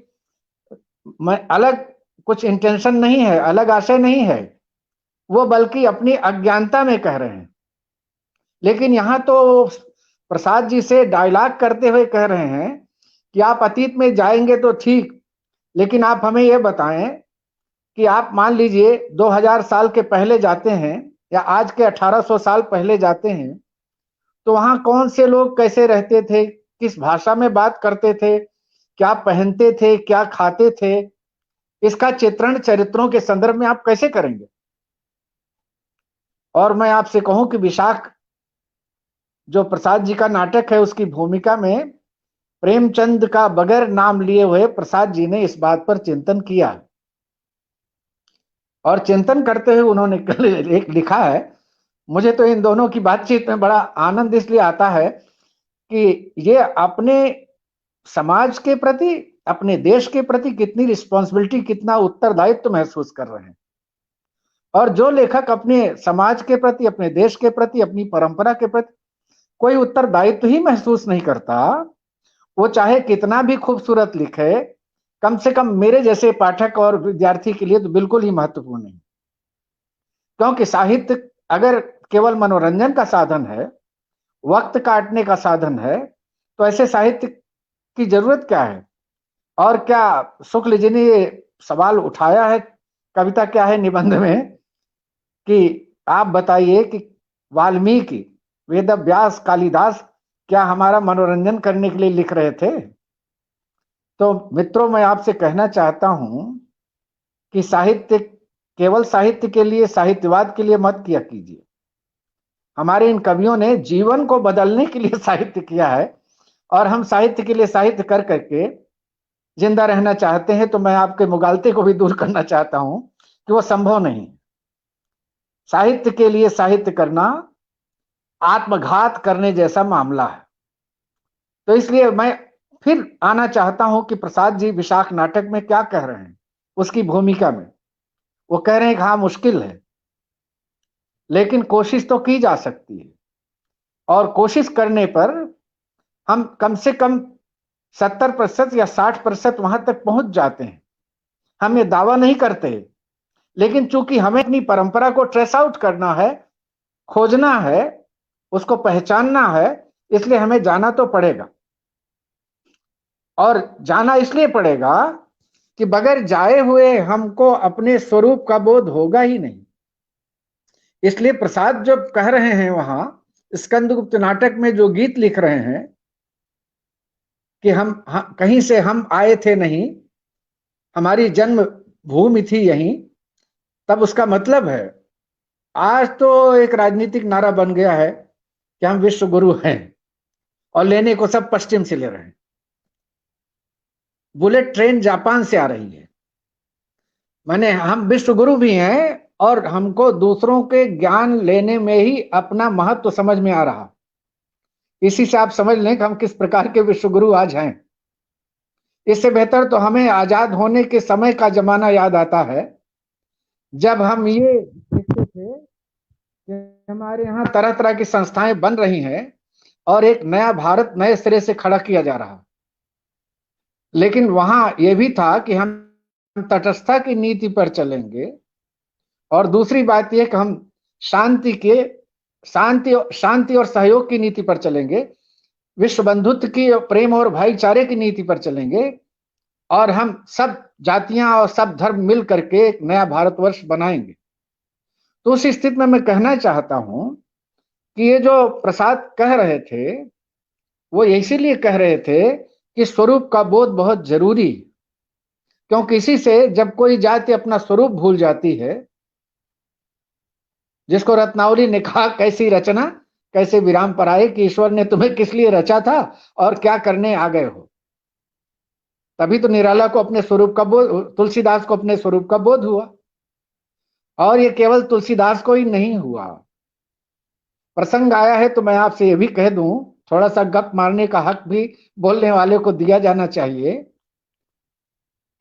अलग कुछ इंटेंशन नहीं है, अलग आशय नहीं है, वो बल्कि अपनी अज्ञानता में कह रहे हैं। लेकिन यहां तो प्रसाद जी से डायलॉग करते हुए कह रहे हैं कि आप अतीत में जाएंगे तो ठीक, लेकिन आप हमें यह बताएं कि आप मान लीजिए 2000 साल के पहले जाते हैं या आज के 1800 साल पहले जाते हैं, तो वहां कौन से लोग कैसे रहते थे, किस भाषा में बात करते थे, क्या पहनते थे, क्या खाते थे, इसका चित्रण चरित्रों के संदर्भ में आप कैसे करेंगे? और मैं आपसे कहूं कि विशाख जो प्रसाद जी का नाटक है, उसकी भूमिका में प्रेमचंद का बगैर नाम लिए हुए प्रसाद जी ने इस बात पर चिंतन किया और चिंतन करते हुए उन्होंने एक लिखा है। मुझे तो इन दोनों की बातचीत में बड़ा आनंद इसलिए आता है कि ये अपने समाज के प्रति, अपने देश के प्रति कितनी रिस्पॉन्सिबिलिटी, कितना उत्तरदायित्व महसूस कर रहे हैं। और जो लेखक अपने समाज के प्रति, अपने देश के प्रति, अपनी परंपरा के प्रति कोई उत्तरदायित्व ही महसूस नहीं करता, वो चाहे कितना भी खूबसूरत लिखे, कम से कम मेरे जैसे पाठक और विद्यार्थी के लिए तो बिल्कुल ही महत्वपूर्ण नहीं। क्योंकि साहित्य अगर केवल मनोरंजन का साधन है, वक्त काटने का साधन है, तो ऐसे साहित्य की जरूरत क्या है? और क्या शुक्ल जी ने ये सवाल उठाया है कविता क्या है निबंध में कि आप बताइए कि वाल्मीकि, वेद व्यास, कालिदास क्या हमारा मनोरंजन करने के लिए लिख रहे थे? तो मित्रों, मैं आपसे कहना चाहता हूं कि साहित्य केवल साहित्य के लिए, साहित्यवाद के लिए मत किया कीजिए। हमारे इन कवियों ने जीवन को बदलने के लिए साहित्य किया है, और हम साहित्य के लिए साहित्य कर करके जिंदा रहना चाहते हैं। तो मैं आपके मुगालते को भी दूर करना चाहता हूं कि वो संभव नहीं। साहित्य के लिए साहित्य करना आत्मघात करने जैसा मामला है। तो इसलिए मैं फिर आना चाहता हूं कि प्रसाद जी विशाख नाटक में क्या कह रहे हैं, उसकी भूमिका में। वो कह रहे हैं कि हाँ, मुश्किल है, लेकिन कोशिश तो की जा सकती है, और कोशिश करने पर हम कम से कम 70% या 60% वहां तक पहुंच जाते हैं। हम ये दावा नहीं करते, लेकिन चूंकि हमें अपनी परंपरा को ट्रेस आउट करना है, खोजना है, उसको पहचानना है, इसलिए हमें जाना तो पड़ेगा। और जाना इसलिए पड़ेगा कि बगैर जाए हुए हमको अपने स्वरूप का बोध होगा ही नहीं। इसलिए प्रसाद जो कह रहे हैं वहां स्कंदगुप्त नाटक में, जो गीत लिख रहे हैं कि हम कहीं से हम आए थे नहीं, हमारी जन्म भूमि थी यहीं, तब उसका मतलब है, आज तो एक राजनीतिक नारा बन गया है कि हम विश्व गुरु हैं, और लेने को सब पश्चिम से ले रहे हैं। बुलेट ट्रेन जापान से आ रही है। माने हम विश्व गुरु भी हैं, और हमको दूसरों के ज्ञान लेने में ही अपना महत्व समझ में आ रहा। इसी से आप समझ लें कि हम किस प्रकार के विश्व गुरु आज हैं। इससे बेहतर तो हमें आजाद होने के समय का जमाना याद आता है, जब हम ये देखते थे कि हमारे यहाँ तरह तरह की संस्थाएं बन रही हैं, और एक नया भारत नए सिरे से खड़ा किया जा रहा। लेकिन वहां यह भी था कि हम तटस्थता की नीति पर चलेंगे, और दूसरी बात यह कि हम शांति और सहयोग की नीति पर चलेंगे, विश्व बंधुत्व की, प्रेम और भाईचारे की नीति पर चलेंगे, और हम सब जातियां और सब धर्म मिल करके एक नया भारतवर्ष बनाएंगे। तो उस स्थिति में मैं कहना चाहता हूं कि ये जो प्रसाद कह रहे थे, वो इसीलिए कह रहे थे कि स्वरूप का बोध बहुत जरूरी है। क्योंकि इसी से जब कोई जाति अपना स्वरूप भूल जाती है, जिसको रत्नावली ने कहा, कैसी रचना कैसे विराम पर आए, कि ईश्वर ने तुम्हें किस लिए रचा था और क्या करने आ गए हो। तभी तो निराला को अपने स्वरूप का बोध, तुलसीदास को अपने स्वरूप का बोध हुआ। और ये केवल तुलसीदास को ही नहीं हुआ। प्रसंग आया है तो मैं आपसे ये भी कह दूं, थोड़ा सा गप मारने का हक भी बोलने वाले को दिया जाना चाहिए,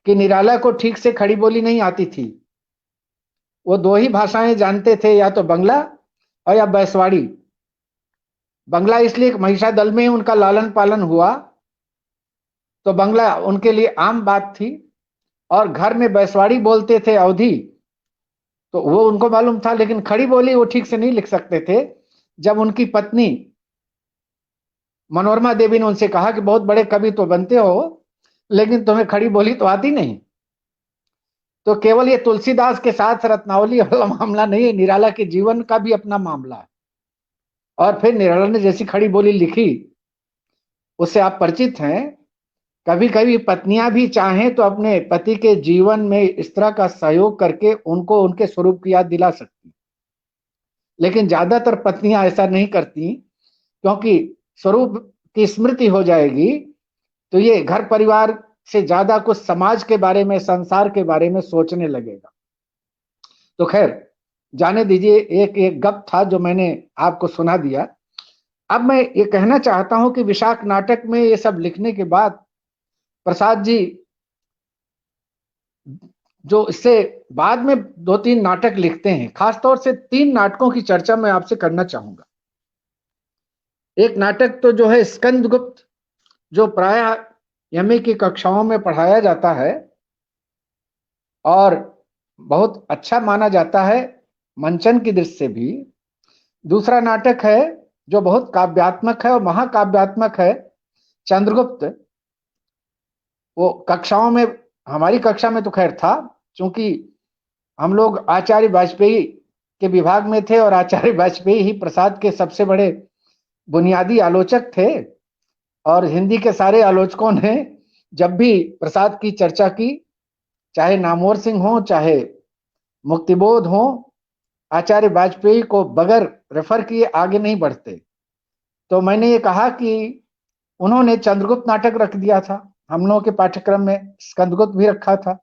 कि निराला को ठीक से खड़ी बोली नहीं आती थी। वो दो ही भाषाएं जानते थे, या तो बंगला और या बैसवाड़ी। बंगला इसलिए महिषादल में उनका लालन पालन हुआ, तो बंगला उनके लिए आम बात थी। और घर में बैसवाड़ी बोलते थे, अवधी, तो वो उनको मालूम था। लेकिन खड़ी बोली वो ठीक से नहीं लिख सकते थे। जब उनकी पत्नी मनोरमा देवी ने उनसे कहा कि बहुत बड़े कवि तो बनते हो, लेकिन तुम्हें खड़ी बोली तो आती नहीं। तो केवल ये तुलसीदास के साथ रत्नावली वाला मामला नहीं है, निराला के जीवन का भी अपना मामला है। और फिर निराला ने जैसी खड़ी बोली लिखी, उससे आप परिचित हैं। कभी कभी पत्नियां भी चाहें तो अपने पति के जीवन में इस तरह का सहयोग करके उनको उनके स्वरूप की याद दिला सकती, लेकिन ज्यादातर पत्नियां ऐसा नहीं करती, क्योंकि स्वरूप की स्मृति हो जाएगी तो ये घर परिवार से ज्यादा कुछ समाज के बारे में, संसार के बारे में सोचने लगेगा। तो खैर, जाने दीजिए, एक गप था जो मैंने आपको सुना दिया। अब मैं ये कहना चाहता हूं कि विशाख नाटक में ये सब लिखने के बाद प्रसाद जी जो इससे बाद में 2-3 नाटक लिखते हैं, खासतौर से 3 नाटकों की चर्चा मैं आपसे करना चाहूंगा। एक नाटक तो जो है स्कंदगुप्त, जो प्रायः एमए की कक्षाओं में पढ़ाया जाता है और बहुत अच्छा माना जाता है मंचन की दृष्टि से भी। दूसरा नाटक है जो बहुत काव्यात्मक है और महाकाव्यात्मक है, चंद्रगुप्त। वो कक्षाओं में, हमारी कक्षा में तो खैर था, क्योंकि हम लोग आचार्य वाजपेयी के विभाग में थे, और आचार्य वाजपेयी ही प्रसाद के सबसे बड़े बुनियादी आलोचक थे। और हिंदी के सारे आलोचकों ने जब भी प्रसाद की चर्चा की, चाहे नामवर सिंह हो चाहे मुक्तिबोध हो, आचार्य वाजपेयी को बगैर रेफर किए आगे नहीं बढ़ते। तो मैंने ये कहा कि उन्होंने चंद्रगुप्त नाटक रख दिया था, हम लोगों के पाठ्यक्रम में स्कंदगुप्त भी रखा था,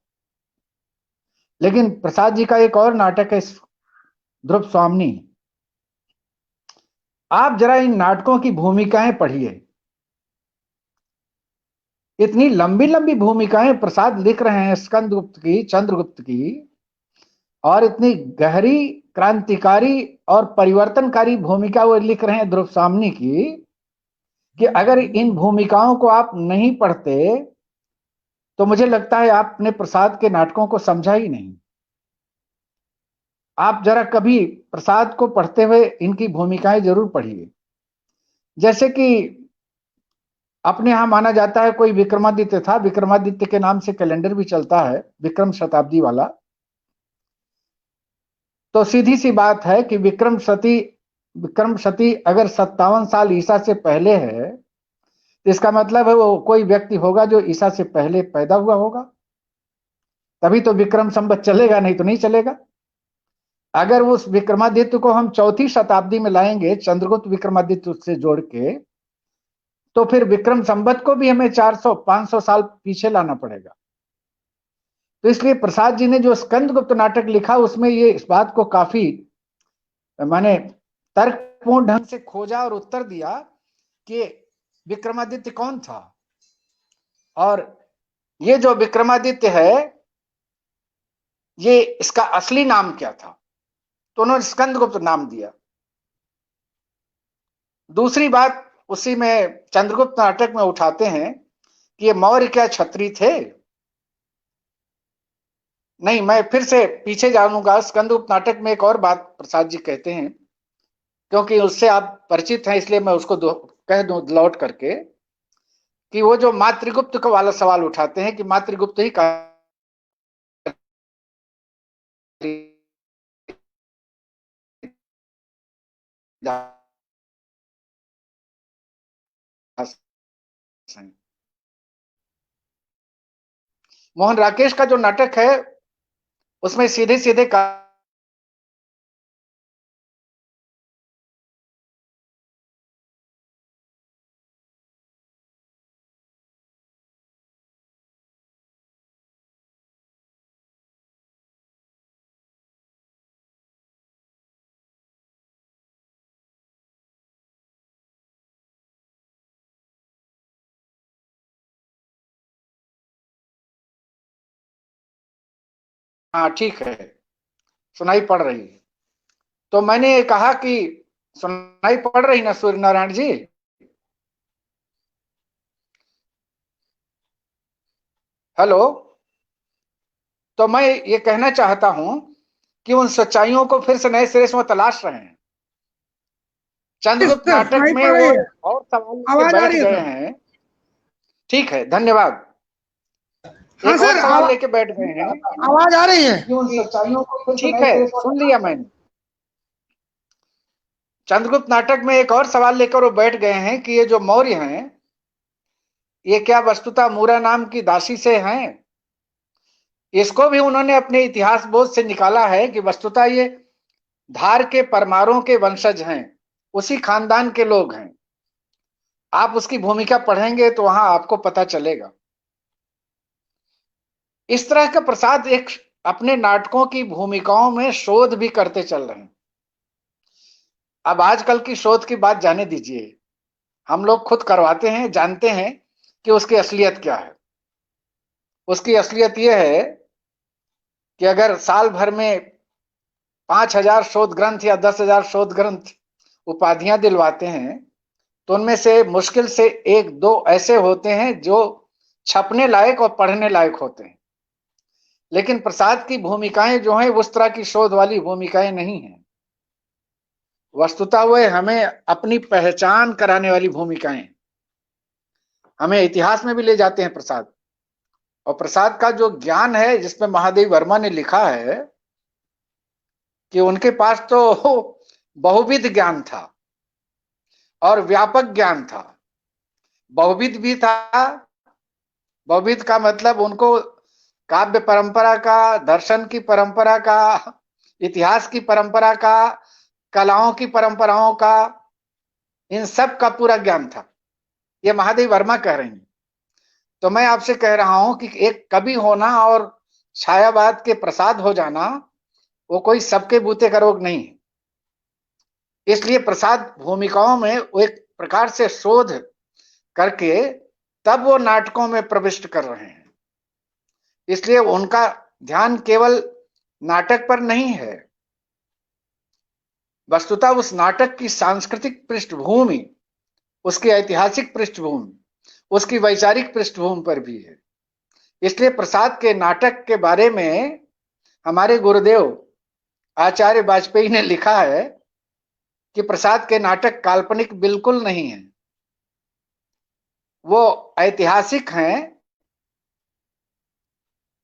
लेकिन प्रसाद जी का एक और नाटक है ध्रुव स्वामिनी। आप जरा इन नाटकों की भूमिकाएं पढ़िए, इतनी लंबी लंबी भूमिकाएं प्रसाद लिख रहे हैं स्कंदगुप्त की, चंद्रगुप्त की, और इतनी गहरी, क्रांतिकारी और परिवर्तनकारी भूमिका वो लिख रहे हैं ध्रुव स्वामिनी की, कि अगर इन भूमिकाओं को आप नहीं पढ़ते तो मुझे लगता है आपने प्रसाद के नाटकों को समझा ही नहीं। आप जरा कभी प्रसाद को पढ़ते हुए इनकी भूमिकाएं जरूर पढ़िए। जैसे कि अपने यहां माना जाता है कोई विक्रमादित्य था, विक्रमादित्य के नाम से कैलेंडर भी चलता है, विक्रम शताब्दी वाला। तो सीधी सी बात है कि विक्रम शती अगर 57 साल ईसा से पहले है, तो इसका मतलब है वो कोई व्यक्ति होगा जो ईसा से पहले पैदा हुआ होगा, तभी तो विक्रम संवत चलेगा, नहीं तो नहीं चलेगा। अगर उस विक्रमादित्य को हम 4वीं शताब्दी में लाएंगे चंद्रगुप्त विक्रमादित्य से जोड़ के, तो फिर विक्रम संवत को भी हमें 400-500 साल पीछे लाना पड़ेगा। तो इसलिए प्रसाद जी ने जो स्कंदगुप्त नाटक लिखा उसमें ये इस बात को काफी माने तर्कपूर्ण ढंग से खोजा और उत्तर दिया कि विक्रमादित्य कौन था, और ये जो विक्रमादित्य है ये इसका असली नाम क्या था, तो उन्होंने स्कंदगुप्त नाम दिया। दूसरी बात उसी में चंद्रगुप्त नाटक में उठाते हैं कि ये मौर्य क्या क्षत्रिय थे। नहीं, मैं फिर से पीछे जाऊंगा। स्कंदगुप्त नाटक में एक और बात प्रसाद जी कहते हैं, क्योंकि उससे आप परिचित हैं इसलिए मैं उसको कह दूं लौट करके, कि वो जो मातृगुप्त का वाला सवाल उठाते हैं कि मातृगुप्त ही का मोहन राकेश का जो नाटक है उसमें सीधे सीधे हाँ ठीक है, सुनाई पड़ रही है। तो मैंने कहा कि सुनाई पड़ रही ना सूर्य नारायण जी? हेलो। तो मैं ये कहना चाहता हूं कि उन सच्चाइयों को फिर से नए सिरे से वो तलाश रहे हैं। चंद्रगुप्त नाटक सुनाई में पड़ वो रही है, और सवाल लेके आवाज आ बैठ रही है गए सर? हैं। ठीक है, धन्यवाद। हाँ एक और सर, सवाल लेके बैठ गए हैं आवाज आ रही है। कि उन सच्चाइयों को फिर से नए सिरे से सुन लिया मैंने। चंद्रगुप्त नाटक में एक और सवाल लेकर वो बैठ गए हैं कि ये जो मौर्य हैं ये क्या वस्तुतः मूरा नाम की दासी से हैं। इसको भी उन्होंने अपने इतिहास बोध से निकाला है कि वस्तुतः ये धार के परमारों के वंशज हैं, उसी खानदान के लोग हैं। आप उसकी भूमिका पढ़ेंगे तो वहां आपको पता चलेगा। इस तरह का प्रसाद एक अपने नाटकों की भूमिकाओं में शोध भी करते चल रहे हैं। अब आजकल की शोध की बात जाने दीजिए, हम लोग खुद करवाते हैं, जानते हैं कि उसकी असलियत क्या है। उसकी असलियत यह है कि अगर साल भर में 5,000 शोध ग्रंथ या 10,000 शोध ग्रंथ उपाधियां दिलवाते हैं, तो उनमें से मुश्किल से 1-2 ऐसे होते हैं जो छपने लायक और पढ़ने लायक होते हैं। लेकिन प्रसाद की भूमिकाएं जो हैं उस तरह की शोध वाली भूमिकाएं नहीं हैं। वस्तुतः वह हमें अपनी पहचान कराने वाली भूमिकाएं, हमें इतिहास में भी ले जाते हैं प्रसाद। और प्रसाद का जो ज्ञान है, जिसमें महादेव वर्मा ने लिखा है कि उनके पास तो बहुविध ज्ञान था और व्यापक ज्ञान था। बहुविध भी था, बहुविध का मतलब उनको काव्य परंपरा का, दर्शन की परंपरा का, इतिहास की परंपरा का, कलाओं की परंपराओं का, इन सब का पूरा ज्ञान था। ये महादेवी वर्मा कह रही हैं। तो मैं आपसे कह रहा हूं कि एक कवि होना और छायावाद के प्रसाद हो जाना वो कोई सबके बूते का रोग नहीं है। इसलिए प्रसाद भूमिकाओं में वो एक प्रकार से शोध करके तब वो नाटकों में प्रविष्ट कर रहे हैं। इसलिए उनका ध्यान केवल नाटक पर नहीं है, वस्तुतः उस नाटक की सांस्कृतिक पृष्ठभूमि, उसकी ऐतिहासिक पृष्ठभूमि, उसकी वैचारिक पृष्ठभूमि पर भी है। इसलिए प्रसाद के नाटक के बारे में हमारे गुरुदेव आचार्य वाजपेयी ने लिखा है कि प्रसाद के नाटक काल्पनिक बिल्कुल नहीं है, वो ऐतिहासिक हैं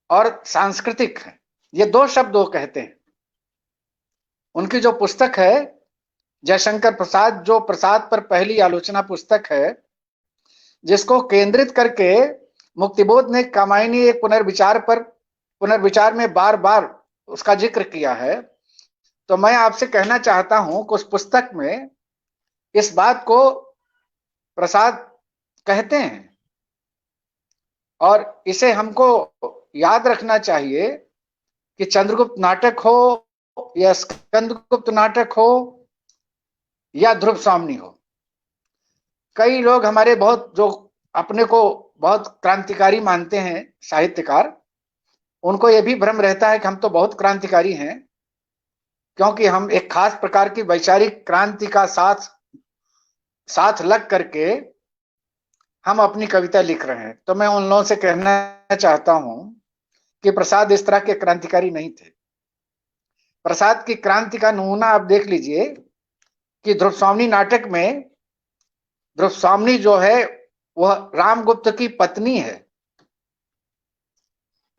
और सांस्कृतिक हैं। ये दो शब्द वो कहते हैं। उनकी जो पुस्तक है जयशंकर प्रसाद, जो प्रसाद पर पहली आलोचना पुस्तक है, जिसको केंद्रित करके मुक्तिबोध ने कामायनी एक पुनर्विचार में बार बार उसका जिक्र किया है। तो मैं आपसे कहना चाहता हूं कि उस पुस्तक में इस बात को प्रसाद कहते हैं और इसे हमको याद रखना चाहिए कि चंद्रगुप्त नाटक हो या स्कंदगुप्त नाटक हो या ध्रुव स्वामिनी हो, कई लोग हमारे बहुत जो अपने को बहुत क्रांतिकारी मानते हैं साहित्यकार, उनको यह भी भ्रम रहता है कि हम तो बहुत क्रांतिकारी हैं क्योंकि हम एक खास प्रकार की वैचारिक क्रांति का साथ लग करके हम अपनी कविता लिख रहे हैं। तो मैं उन लोगों से कहना चाहता हूं कि प्रसाद इस तरह के क्रांतिकारी नहीं थे। प्रसाद की क्रांति का नमूना आप देख लीजिए कि ध्रुव स्वामिनी नाटक में ध्रुव स्वामिनी जो है वह रामगुप्त की पत्नी है,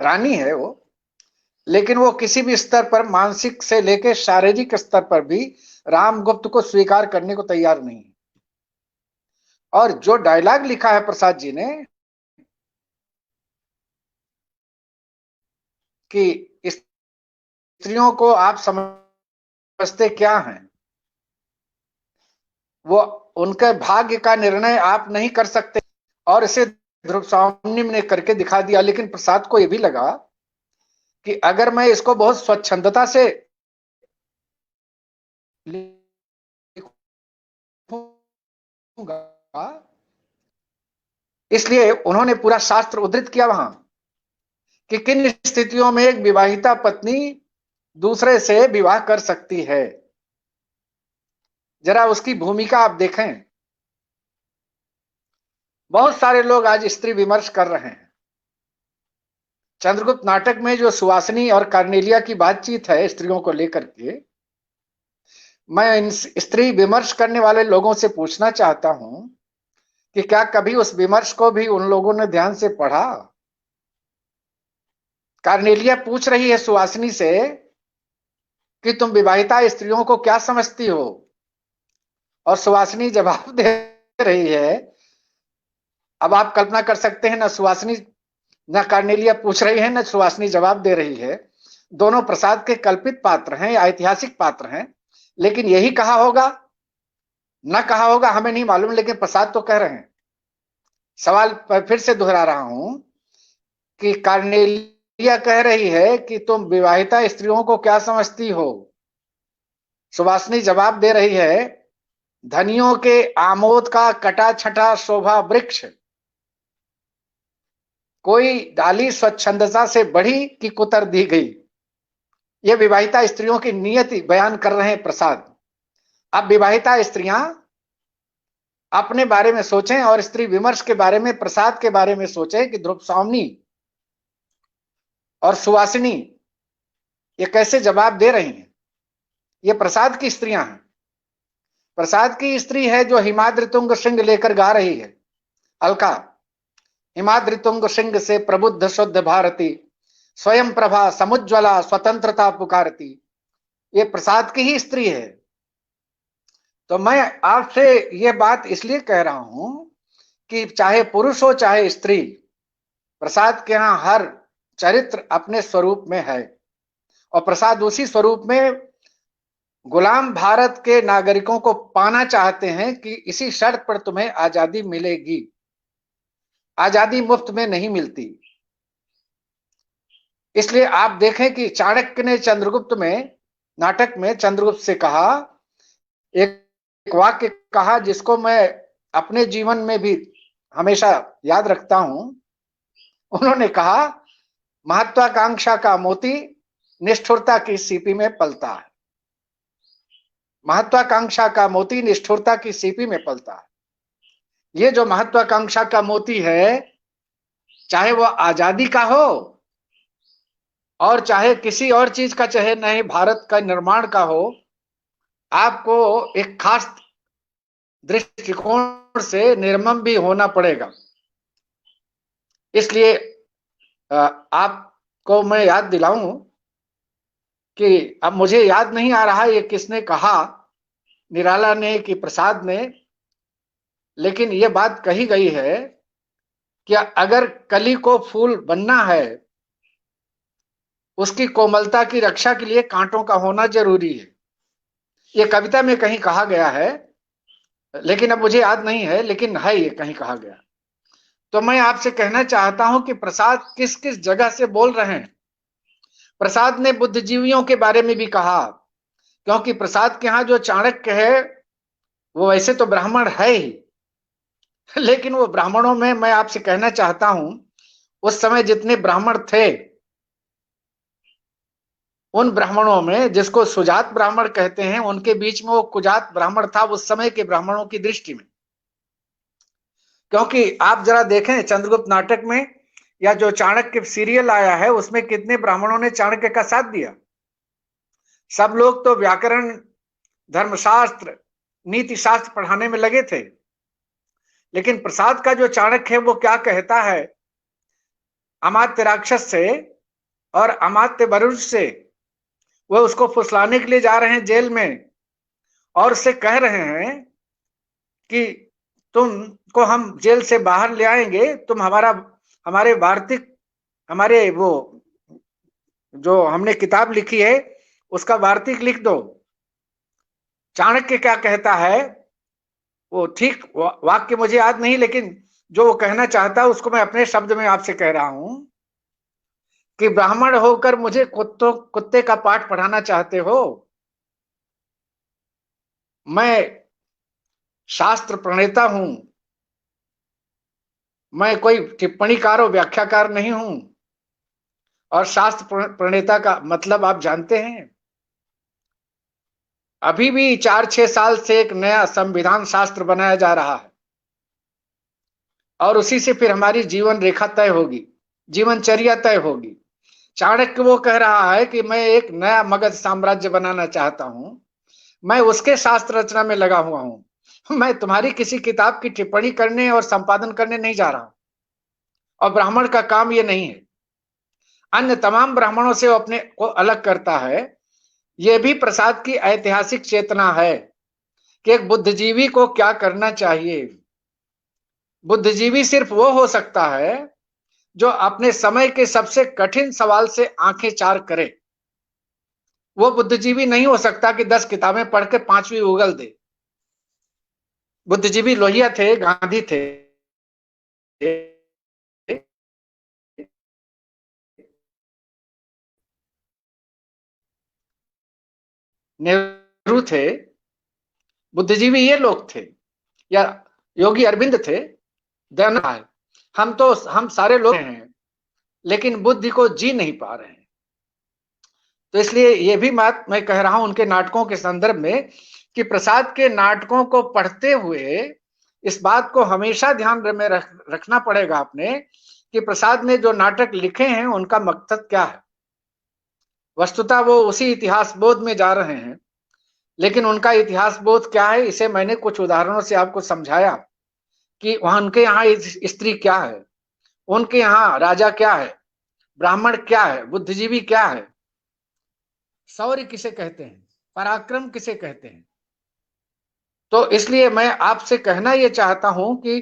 रानी है वो, लेकिन वो किसी भी स्तर पर, मानसिक से लेकर शारीरिक स्तर पर भी रामगुप्त को स्वीकार करने को तैयार नहीं है। और जो डायलॉग लिखा है प्रसाद जी ने कि स्त्रियों को आप समझते क्या हैं, वो उनके भाग्य का निर्णय आप नहीं कर सकते, और इसे ध्रुव स्वामिनी ने करके दिखा दिया। लेकिन प्रसाद को यह भी लगा कि अगर मैं इसको बहुत स्वच्छंदता से लिखूंगा, इसलिए उन्होंने पूरा शास्त्र उद्धृत किया वहां कि किन स्थितियों में एक विवाहिता पत्नी दूसरे से विवाह कर सकती है। जरा उसकी भूमिका आप देखें। बहुत सारे लोग आज स्त्री विमर्श कर रहे हैं। चंद्रगुप्त नाटक में जो सुवासिनी और कार्नेलिया की बातचीत है स्त्रियों को लेकर के, मैं इन स्त्री विमर्श करने वाले लोगों से पूछना चाहता हूं कि क्या कभी उस विमर्श को भी उन लोगों ने ध्यान से पढ़ा? कार्नेलिया पूछ रही है सुवासिनी से कि तुम विवाहिता स्त्रियों को क्या समझती हो, और सुवासिनी जवाब दे रही है। अब आप कल्पना कर सकते हैं, ना सुवासिनी, ना कार्नेलिया पूछ रही है, ना सुवासिनी जवाब दे रही है। दोनों प्रसाद के कल्पित पात्र हैं या ऐतिहासिक पात्र हैं, लेकिन यही कहा होगा ना कहा होगा हमें नहीं मालूम, लेकिन प्रसाद तो कह रहे हैं। सवाल पर फिर से दोहरा रहा हूं कि कार्नेलिया कह रही है कि तुम विवाहिता स्त्रियों को क्या समझती हो, सुवासिनी जवाब दे रही है, धनियों के आमोद का कटा छटा शोभा वृक्ष, कोई डाली स्वच्छंदता से बढ़ी कि कुतर दी गई। ये विवाहिता स्त्रियों की नियति बयान कर रहे हैं प्रसाद। अब विवाहिता स्त्रियां अपने बारे में सोचें और स्त्री विमर्श के बारे में, प्रसाद के बारे में सोचें कि ध्रुव स्वामिनी और सुवासिनी ये कैसे जवाब दे रही हैं। ये प्रसाद की स्त्रियां हैं। प्रसाद की स्त्री है जो हिमाद्रि तुंग श्रृंग लेकर गा रही है, अलका। हिमाद्रि तुंग श्रृंग से प्रबुद्ध शुद्ध भारती, स्वयं प्रभा समुज्ज्वला स्वतंत्रता पुकारती। ये प्रसाद की ही स्त्री है। तो मैं आपसे ये बात इसलिए कह रहा हूं कि चाहे पुरुष हो चाहे स्त्री, प्रसाद के यहाँ हर चरित्र अपने स्वरूप में है और प्रसाद उसी स्वरूप में गुलाम भारत के नागरिकों को पाना चाहते हैं कि इसी शर्त पर तुम्हें आजादी मिलेगी। आजादी मुफ्त में नहीं मिलती। इसलिए आप देखें कि चाणक्य ने चंद्रगुप्त में, नाटक में चंद्रगुप्त से कहा, एक वाक्य कहा जिसको मैं अपने जीवन में भी हमेशा याद रखता हूं। उन्होंने कहा, महत्वाकांक्षा का मोती निष्ठुरता की सीपी में पलता है। महत्वाकांक्षा का मोती निष्ठुरता की सीपी में पलता है। ये जो महत्वाकांक्षा का मोती है, चाहे वो आजादी का हो और चाहे किसी और चीज का, चाहे नहीं भारत का निर्माण का हो, आपको एक खास दृष्टिकोण से निर्मम भी होना पड़ेगा। इसलिए आपको मैं याद दिलाऊं कि अब मुझे याद नहीं आ रहा ये किसने कहा, निराला ने कि प्रसाद ने, लेकिन ये बात कही गई है कि अगर कली को फूल बनना है, उसकी कोमलता की रक्षा के लिए कांटों का होना जरूरी है। ये कविता में कहीं कहा गया है, लेकिन अब मुझे याद नहीं है, लेकिन है ये कहीं कहा गया। तो मैं आपसे कहना चाहता हूं कि प्रसाद किस किस जगह से बोल रहे हैं। प्रसाद ने बुद्धिजीवियों के बारे में भी कहा, क्योंकि प्रसाद के यहाँ जो चाणक्य है वो वैसे तो ब्राह्मण है ही, लेकिन वो ब्राह्मणों में मैं आपसे कहना चाहता हूं, उस समय जितने ब्राह्मण थे, उन ब्राह्मणों में जिसको सुजात ब्राह्मण कहते हैं, उनके बीच में वो कुजात ब्राह्मण था उस समय के ब्राह्मणों की दृष्टि में। क्योंकि आप जरा देखें चंद्रगुप्त नाटक में या जो चाणक्य सीरियल आया है, उसमें कितने ब्राह्मणों ने चाणक्य का साथ दिया। सब लोग तो व्याकरण, धर्मशास्त्र, नीति शास्त्र पढ़ाने में लगे थे, लेकिन प्रसाद का जो चाणक्य है वो क्या कहता है, अमात्य राक्षस से और अमात्य वरुण से वो उसको फुसलाने के लिए जा रहे हैं जेल में, और उससे कह रहे हैं कि तुमको हम जेल से बाहर ले आएंगे, तुम हमारे वार्तिक, हमारे वो जो हमने किताब लिखी है उसका वार्तिक लिख दो। चाणक्य क्या कहता है, वो ठीक वाक्य मुझे याद नहीं, लेकिन जो वो कहना चाहता है उसको मैं अपने शब्द में आपसे कह रहा हूं कि ब्राह्मण होकर मुझे कुत्ते का पाठ पढ़ाना चाहते हो। मैं शास्त्र प्रणेता हूं, मैं कोई टिप्पणीकार और व्याख्याकार नहीं हूं, और शास्त्र प्रणेता का मतलब आप जानते हैं। अभी भी 4-6 साल से एक नया संविधान शास्त्र बनाया जा रहा है और उसी से फिर हमारी जीवन रेखा तय होगी, जीवनचर्या तय होगी। चाणक्य वो कह रहा है कि मैं एक नया मगध साम्राज्य बनाना चाहता हूं, मैं उसके शास्त्र रचना में लगा हुआ हूं, मैं तुम्हारी किसी किताब की टिप्पणी करने और संपादन करने नहीं जा रहा हूं। और ब्राह्मण का काम ये नहीं है, अन्य तमाम ब्राह्मणों से वो अपने को अलग करता है। यह भी प्रसाद की ऐतिहासिक चेतना है कि एक बुद्धिजीवी को क्या करना चाहिए। बुद्धिजीवी सिर्फ वो हो सकता है जो अपने समय के सबसे कठिन सवाल से आंखें चार करे। वो बुद्धिजीवी नहीं हो सकता कि 10 किताबें पढ़ के 5वीं उगल दे। बुद्धिजीवी लोहिया थे, गांधी थे, नेहरू थे, बुद्धिजीवी ये लोग थे, या योगी अरविंद थे, दयानंद। हम सारे लोग हैं, लेकिन बुद्धि को जी नहीं पा रहे हैं। तो इसलिए ये भी बात मैं कह रहा हूं उनके नाटकों के संदर्भ में कि प्रसाद के नाटकों को पढ़ते हुए इस बात को हमेशा ध्यान में रखना पड़ेगा आपने कि प्रसाद ने जो नाटक लिखे हैं उनका मकसद क्या है। वस्तुतः वो उसी इतिहास बोध में जा रहे हैं, लेकिन उनका इतिहास बोध क्या है, इसे मैंने कुछ उदाहरणों से आपको समझाया कि वहां उनके यहाँ स्त्री क्या है, उनके यहाँ राजा क्या है, ब्राह्मण क्या है, बुद्धिजीवी क्या है, शौर्य किसे कहते हैं, पराक्रम किसे कहते हैं। तो इसलिए मैं आपसे कहना यह चाहता हूं कि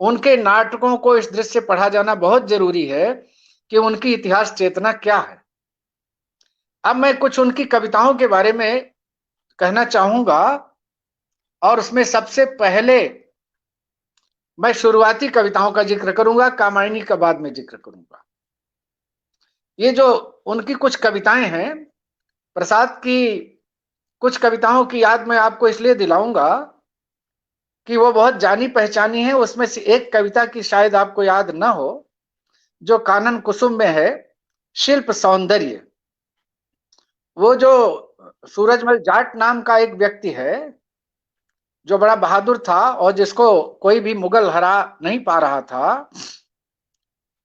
उनके नाटकों को इस दृष्टि से पढ़ा जाना बहुत जरूरी है कि उनकी इतिहास चेतना क्या है। अब मैं कुछ उनकी कविताओं के बारे में कहना चाहूंगा, और उसमें सबसे पहले मैं शुरुआती कविताओं का जिक्र करूंगा, कामायनी का बाद में जिक्र करूंगा। ये जो उनकी कुछ कविताएं हैं, प्रसाद की कुछ कविताओं की याद मैं आपको इसलिए दिलाऊंगा कि वो बहुत जानी पहचानी है। उसमें से एक कविता की शायद आपको याद ना हो, जो कानन कुसुम में है, शिल्प सौंदर्य। वो जो सूरजमल जाट नाम का एक व्यक्ति है, जो बड़ा बहादुर था और जिसको कोई भी मुगल हरा नहीं पा रहा था,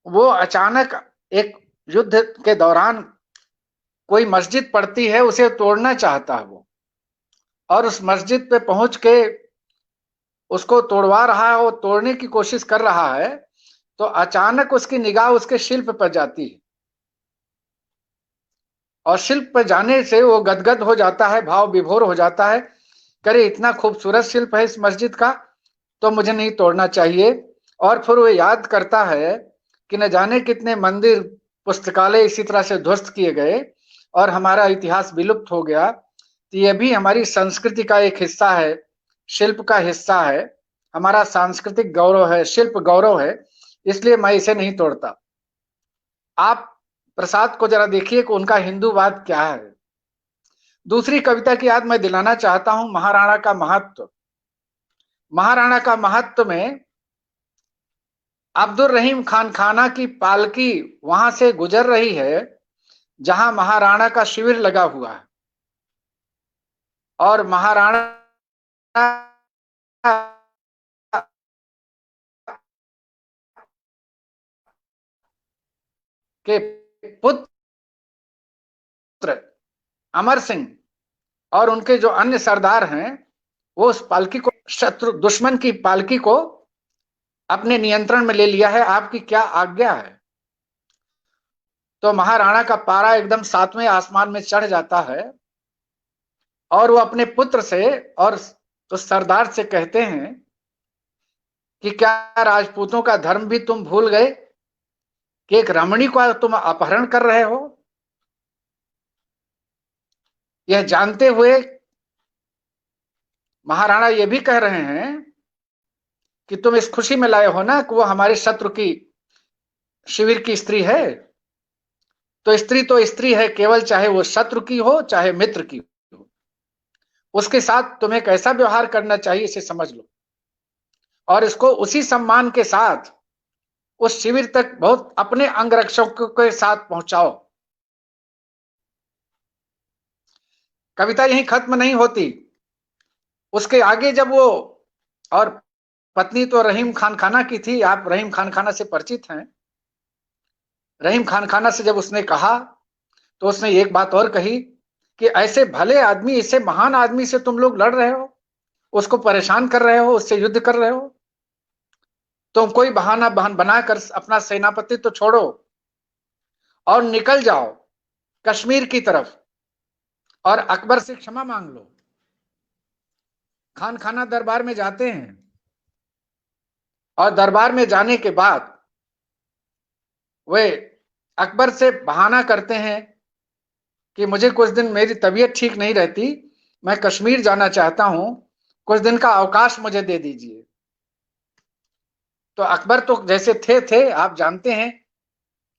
वो अचानक एक युद्ध के दौरान कोई मस्जिद पड़ती है, उसे तोड़ना चाहता है वो, और उस मस्जिद पे पहुंच के उसको तोड़वा रहा है, वो तोड़ने की कोशिश कर रहा है, तो अचानक उसकी निगाह उसके शिल्प पर जाती है, और शिल्प पर जाने से वो गदगद हो जाता है, भाव विभोर हो जाता है, करे इतना खूबसूरत शिल्प है इस मस्जिद का, तो मुझे नहीं तोड़ना चाहिए। और फिर वो याद करता है कि न जाने कितने मंदिर पुस्तकालय इसी तरह से ध्वस्त किए गए और हमारा इतिहास विलुप्त हो गया, तो ये भी हमारी संस्कृति का एक हिस्सा है, शिल्प का हिस्सा है, हमारा सांस्कृतिक गौरव है, शिल्प गौरव है, इसलिए मैं इसे नहीं तोड़ता। आप प्रसाद को जरा देखिए कि उनका हिंदूवाद क्या है। दूसरी कविता की याद मैं दिलाना चाहता हूं, महाराणा का महत्व। महाराणा का महत्व में अब्दुल रहीम खान खाना की पालकी वहां से गुजर रही है जहां महाराणा का शिविर लगा हुआ है, और महाराणा के पुत्र अमर सिंह और उनके जो अन्य सरदार हैं, वो उस पालकी को, शत्रु दुश्मन की पालकी को अपने नियंत्रण में ले लिया है। आपकी क्या आज्ञा है? तो महाराणा का पारा एकदम 7वें आसमान में चढ़ जाता है, और वो अपने पुत्र से और उस सरदार से कहते हैं कि क्या राजपूतों का धर्म भी तुम भूल गए कि एक रमणी को तुम अपहरण कर रहे हो? यह जानते हुए महाराणा ये भी कह रहे हैं कि तुम इस खुशी में लाए हो ना कि वो हमारे शत्रु की शिविर की स्त्री है। तो स्त्री है केवल, चाहे वो शत्रु की हो चाहे मित्र की हो, उसके साथ तुम्हें कैसा व्यवहार करना चाहिए इसे समझ लो, और इसको उसी सम्मान के साथ उस शिविर तक बहुत अपने अंगरक्षकों के साथ पहुंचाओ। कविता यहीं खत्म नहीं होती, उसके आगे जब वो, और पत्नी तो रहीम खान खाना की थी, आप रहीम खान खाना से परिचित हैं। रहीम खान खाना से जब उसने कहा तो उसने एक बात और कही कि ऐसे भले आदमी, इससे महान आदमी से तुम लोग लड़ रहे हो, उसको परेशान कर रहे हो, उससे युद्ध कर रहे हो, तुम कोई बहाना बनाकर अपना सेनापति तो छोड़ो और निकल जाओ कश्मीर की तरफ और अकबर से क्षमा मांग लो। खान खाना दरबार में जाते हैं, और दरबार में जाने के बाद वे अकबर से बहाना करते हैं कि मुझे कुछ दिन, मेरी तबीयत ठीक नहीं रहती, मैं कश्मीर जाना चाहता हूं, कुछ दिन का अवकाश मुझे दे दीजिए। तो अकबर तो जैसे थे आप जानते हैं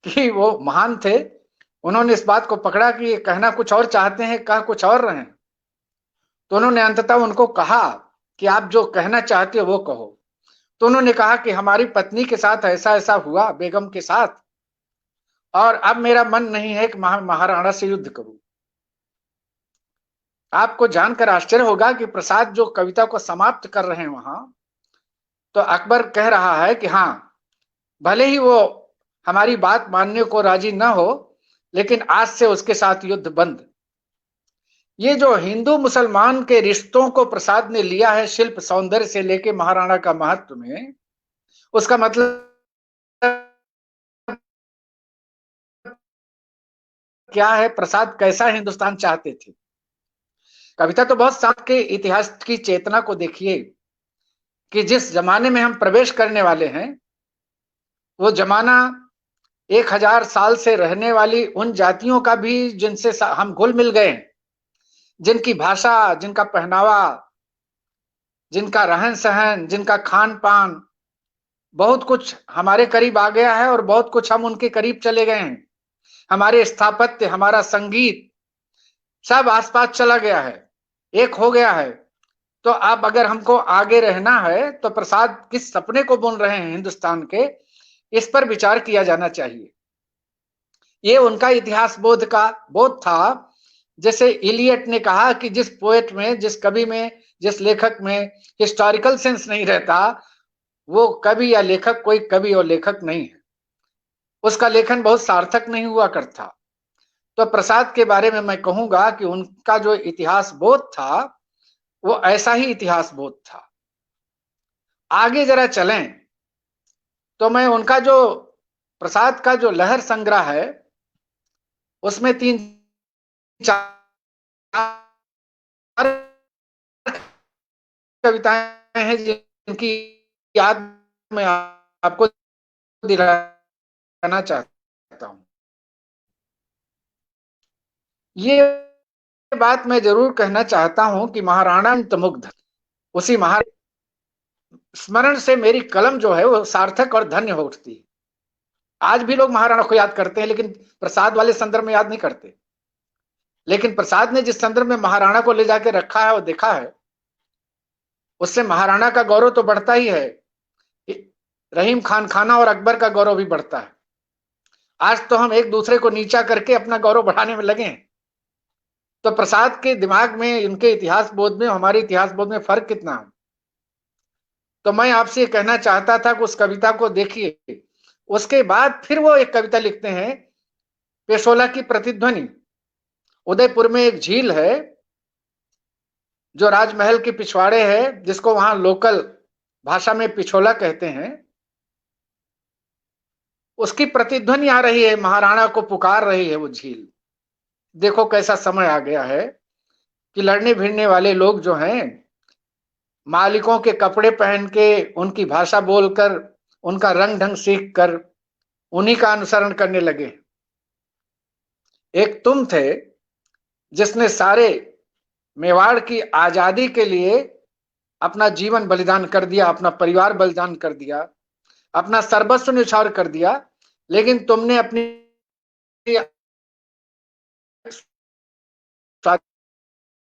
कि वो महान थे, उन्होंने इस बात को पकड़ा कि ये कहना कुछ और चाहते हैं, कह कुछ और रहे हैं। तो उन्होंने अंततः उनको कहा कि आप जो कहना चाहते हो वो कहो। तो उन्होंने कहा कि हमारी पत्नी के साथ ऐसा ऐसा हुआ, बेगम के साथ, और अब मेरा मन नहीं है कि महाराणा से युद्ध करूं। आपको जानकर आश्चर्य होगा कि प्रसाद जो कविता को समाप्त कर रहे हैं वहां, तो अकबर कह रहा है कि हाँ, भले ही वो हमारी बात मानने को राजी ना हो, लेकिन आज से उसके साथ युद्ध बंद। ये जो हिंदू मुसलमान के रिश्तों को प्रसाद ने लिया है शिल्प सौंदर्य से लेके महाराणा का महत्व में, उसका मतलब क्या है, प्रसाद कैसा हिंदुस्तान चाहते थे। कविता तो बहुत साथ के इतिहास की चेतना को देखिए कि जिस जमाने में हम प्रवेश करने वाले हैं वो जमाना 1000 साल से रहने वाली उन जातियों का भी जिनसे हम घुल मिल गए, जिनकी भाषा, जिनका पहनावा, जिनका रहन सहन, जिनका खान पान, बहुत कुछ हमारे करीब आ गया है और बहुत कुछ हम उनके करीब चले गए हैं। हमारे स्थापत्य, हमारा संगीत सब आसपास चला गया है, एक हो गया है। तो अब अगर हमको आगे रहना है तो प्रसाद किस सपने को बुन रहे हैं हिंदुस्तान के, इस पर विचार किया जाना चाहिए। ये उनका इतिहास बोध था। जैसे इलियट ने कहा कि जिस पोएट में, जिस कवि में, जिस लेखक में हिस्टोरिकल सेंस नहीं रहता, वो कवि या लेखक कोई कवि और लेखक नहीं है, उसका लेखन बहुत सार्थक नहीं हुआ करता। तो प्रसाद के बारे में मैं कहूंगा कि उनका जो इतिहास बोध था वो ऐसा ही इतिहास बोध था। आगे जरा चलें तो मैं उनका जो प्रसाद का जो लहर संग्रह है उसमें 3-4 कविताएं हैं जिनकी याद मैं आपको दिलाना चाहता हूं। ये बात मैं जरूर कहना चाहता हूं कि महाराणा अंतमुग्ध, उसी स्मरण से मेरी कलम जो है वो सार्थक और धन्य हो उठती है। आज भी लोग महाराणा को याद करते हैं लेकिन प्रसाद वाले संदर्भ में याद नहीं करते। लेकिन प्रसाद ने जिस संदर्भ में महाराणा को ले जाके रखा है और देखा है, उससे महाराणा का गौरव तो बढ़ता ही है, रहीम खान खाना और अकबर का गौरव भी बढ़ता है। आज तो हम एक दूसरे को नीचा करके अपना गौरव बढ़ाने में लगे हैं। तो प्रसाद के दिमाग में, उनके इतिहास बोध में, हमारे इतिहास बोध में फर्क कितना है। तो मैं आपसे ये कहना चाहता था कि उस कविता को देखिए। उसके बाद फिर वो एक कविता लिखते हैं, पेशोला की प्रतिध्वनि। उदयपुर में एक झील है जो राजमहल के पिछवाड़े है, जिसको वहां लोकल भाषा में पिछोला कहते हैं। उसकी प्रतिध्वनि आ रही है, महाराणा को पुकार रही है वो झील। देखो कैसा समय आ गया है कि लड़ने भिड़ने वाले लोग जो हैं, मालिकों के कपड़े पहन के, उनकी भाषा बोलकर, उनका रंग ढंग सीख कर उन्हीं का अनुसरण करने लगे। एक तुम थे जिसने सारे मेवाड़ की आजादी के लिए अपना जीवन बलिदान कर दिया, अपना परिवार बलिदान कर दिया, अपना सर्वस्व न्यौछावर कर दिया, लेकिन तुमने अपनी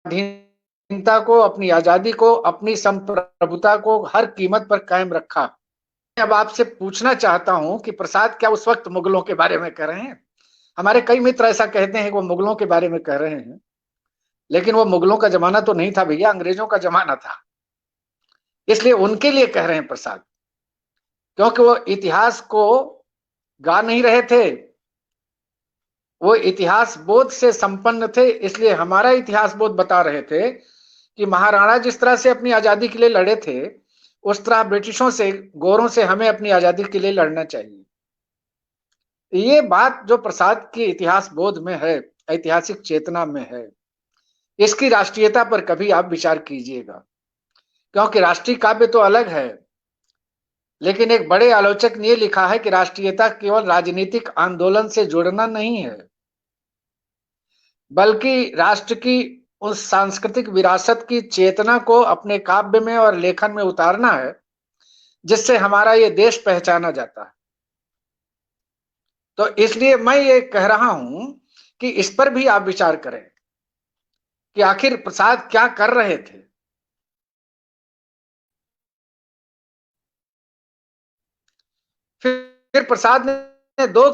स्वाधीनता को, अपनी आजादी को, अपनी संप्रभुता को हर कीमत पर कायम रखा। मैं अब आपसे पूछना चाहता हूं कि प्रसाद क्या उस वक्त मुगलों के बारे में कह रहे हैं? हमारे कई मित्र ऐसा कहते हैं कि वो मुगलों के बारे में कह रहे हैं, लेकिन वो मुगलों का जमाना तो नहीं था भैया, अंग्रेजों का जमाना था। इसलिए उनके लिए कह रहे हैं प्रसाद, क्योंकि वो इतिहास को गा नहीं रहे थे, वो इतिहास बोध से संपन्न थे। इसलिए हमारा इतिहास बोध बता रहे थे कि महाराणा जिस तरह से अपनी आजादी के लिए लड़े थे, उस तरह ब्रिटिशों से, गोरों से हमें अपनी आजादी के लिए लड़ना चाहिए। ये बात जो प्रसाद के इतिहास बोध में है, ऐतिहासिक चेतना में है, इसकी राष्ट्रीयता पर कभी आप विचार कीजिएगा। क्योंकि राष्ट्रीय काव्य तो अलग है, लेकिन एक बड़े आलोचक ने लिखा है कि राष्ट्रीयता केवल राजनीतिक आंदोलन से जुड़ना नहीं है, बल्कि राष्ट्र की उस सांस्कृतिक विरासत की चेतना को अपने काव्य में और लेखन में उतारना है, जिससे हमारा ये देश पहचाना जाता है। तो इसलिए मैं ये कह रहा हूं कि इस पर भी आप विचार करें कि आखिर प्रसाद क्या कर रहे थे। फिर प्रसाद ने 2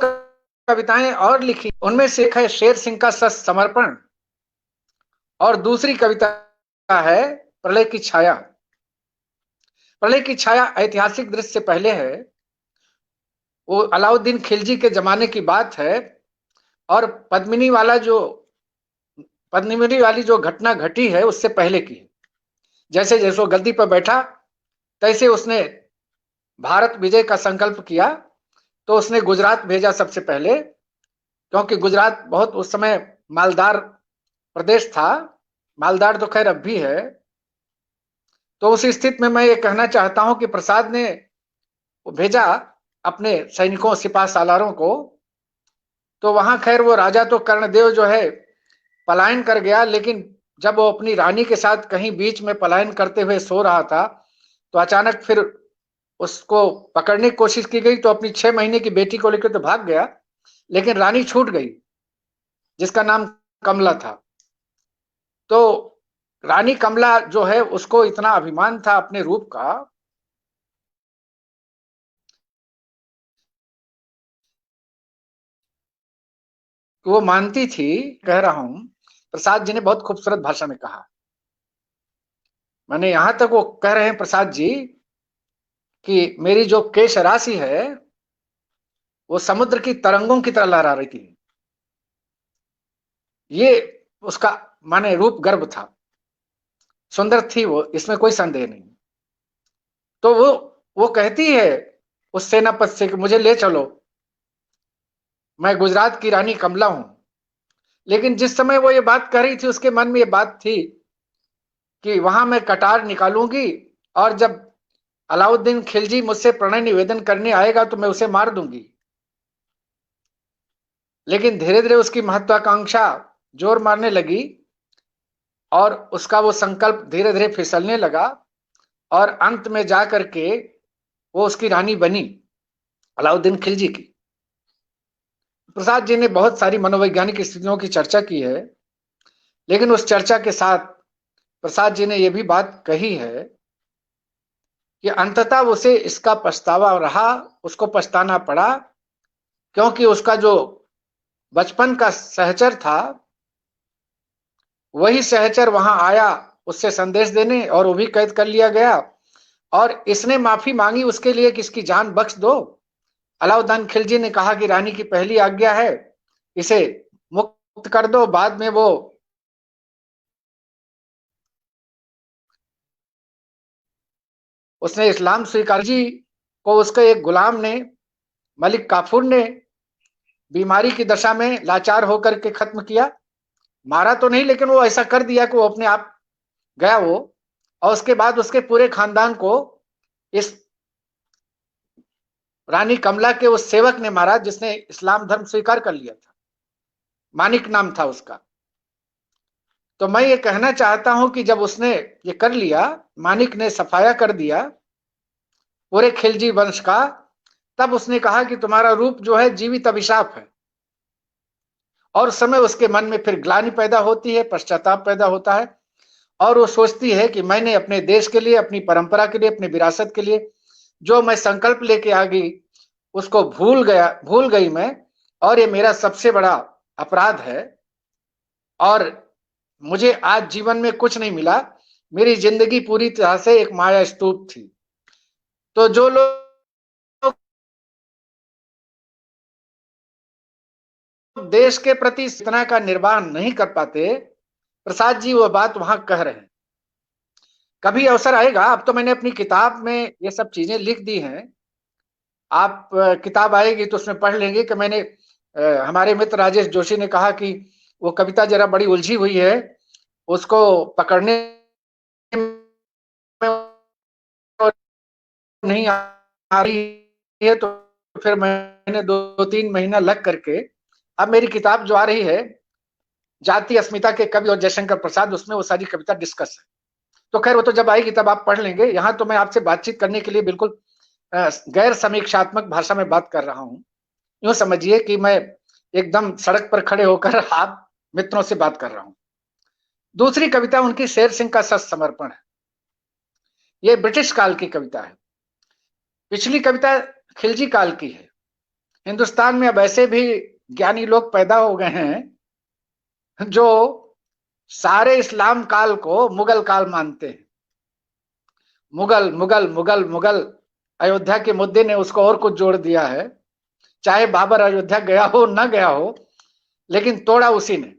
कविताएं और लिखी, उनमें से एक है शेर सिंह का समर्पण और दूसरी कविता है प्रलय की छाया। प्रलय की छाया ऐतिहासिक दृश्य से पहले है, वो अलाउद्दीन खिलजी के जमाने की बात है, और पद्मिनी वाली जो घटना घटी है उससे पहले की है। जैसे जैसे वो गद्दी पर बैठा, तैसे उसने भारत विजय का संकल्प किया, तो उसने गुजरात भेजा सबसे पहले, क्योंकि गुजरात बहुत उस समय मालदार प्रदेश था। मालदार तो खैर अब भी है। तो उस स्थिति में मैं ये कहना चाहता हूं कि प्रसाद ने भेजा अपने सैनिकों सिपाही सालारों को, तो वहां खैर वो राजा तो कर्णदेव जो है पलायन कर गया, लेकिन जब वो अपनी रानी के साथ कहीं बीच में पलायन करते हुए सो रहा था, तो अचानक फिर उसको पकड़ने की कोशिश की गई, तो अपनी 6 महीने की बेटी को लेकर तो भाग गया, लेकिन रानी छूट गई जिसका नाम कमला था। तो रानी कमला जो है उसको इतना अभिमान था अपने रूप का, वो मानती थी, कह रहा हूं, प्रसाद जी ने बहुत खूबसूरत भाषा में कहा। मैंने यहां तक वो कह रहे हैं प्रसाद जी कि मेरी जो केश राशि है वो समुद्र की तरंगों की तरह लहरा रही थी। ये उसका माने रूप गर्भ था, सुंदर थी वो, इसमें कोई संदेह नहीं। तो वो कहती है उस सेनापति से कि मुझे ले चलो, मैं गुजरात की रानी कमला हूं। लेकिन जिस समय वो ये बात कह रही थी उसके मन में ये बात थी कि वहां मैं कटार निकालूंगी और जब अलाउद्दीन खिलजी मुझसे प्रणय निवेदन करने आएगा तो मैं उसे मार दूंगी। लेकिन धीरे धीरे उसकी महत्वाकांक्षा जोर मारने लगी और उसका वो संकल्प धीरे धीरे फिसलने लगा और अंत में जाकर के वो उसकी रानी बनी, अलाउद्दीन खिलजी की। प्रसाद जी ने बहुत सारी मनोवैज्ञानिक स्थितियों की चर्चा की है, लेकिन उस चर्चा के साथ प्रसाद जी ने यह भी बात कही है कि अंततः उसे इसका पछतावा रहा, उसको पछताना पड़ा, क्योंकि उसका जो बचपन का सहचर था वही सहचर वहां आया उससे संदेश देने, और वो भी कैद कर लिया गया और इसने माफी मांगी उसके लिए कि इसकी जान बख्श दो। अलाउद्दीन खिलजी ने कहा कि रानी की पहली आज्ञा है इसे मुक्त कर दो। बाद में वो उसने इस्लाम स्वीकार जी को उसके एक गुलाम ने, मलिक काफूर ने, बीमारी की दशा में लाचार होकर के खत्म किया। मारा तो नहीं, लेकिन वो ऐसा कर दिया कि वो अपने आप गया वो, और उसके बाद उसके पूरे खानदान को इस रानी कमला के उस सेवक ने मारा जिसने इस्लाम धर्म स्वीकार कर लिया था, मानिक नाम था उसका। तो मैं ये कहना चाहता हूं कि जब उसने ये कर लिया, मानिक ने सफाया कर दिया पूरे खिलजी वंश का, तब उसने कहा कि तुम्हारा रूप जो है जीवित अभिशाप है। और उस समय उसके मन में फिर ग्लानि पैदा होती है, पश्चाताप पैदा होता है, और वो सोचती है कि मैंने अपने देश के लिए, अपनी परंपरा के लिए, अपनी विरासत के लिए जो मैं संकल्प लेके आ गई उसको भूल गई मैं, और ये मेरा सबसे बड़ा अपराध है। और मुझे आज जीवन में कुछ नहीं मिला, मेरी जिंदगी पूरी तरह से एक माया स्तूप थी। तो जो लोग देश के प्रति इतना का निर्वाह नहीं कर पाते, प्रसाद जी वो बात वहां कह रहे हैं। कभी अवसर आएगा, अब तो मैंने अपनी किताब में ये सब चीजें लिख दी हैं, आप किताब आएगी तो उसमें पढ़ लेंगे कि मैंने हमारे मित्र राजेश जोशी ने कहा कि वो कविता जरा बड़ी उलझी हुई है, उसको पकड़ने में नहीं आ रही है, तो फिर मैंने 2-3 महीना लग करके अब मेरी किताब जो आ रही है जाति अस्मिता के कवि और जयशंकर प्रसाद, उसमें वो सारी कविता डिस्कस है। तो खैर वो तो जब आएगी तब आप पढ़ लेंगे। यहाँ तो मैं आपसे बातचीत करने के लिए बिल्कुल गैर समीक्षात्मक भाषा में बात कर रहा हूं। यूं समझिए कि मैं एकदम सड़क पर खड़े होकर आप मित्रों से बात कर रहा हूं। दूसरी कविता उनकी शेर सिंह का सच समर्पण है। ये ब्रिटिश काल की कविता है। पिछली कविता खिलजी काल की है। हिंदुस्तान में अब ऐसे भी ज्ञानी लोग पैदा हो गए हैं जो सारे इस्लाम काल को मुगल काल मानते हैं। मुगल मुगल मुगल मुगल अयोध्या के मुद्दे ने उसको और कुछ जोड़ दिया है। चाहे बाबर अयोध्या गया हो ना गया हो, लेकिन तोड़ा उसी ने।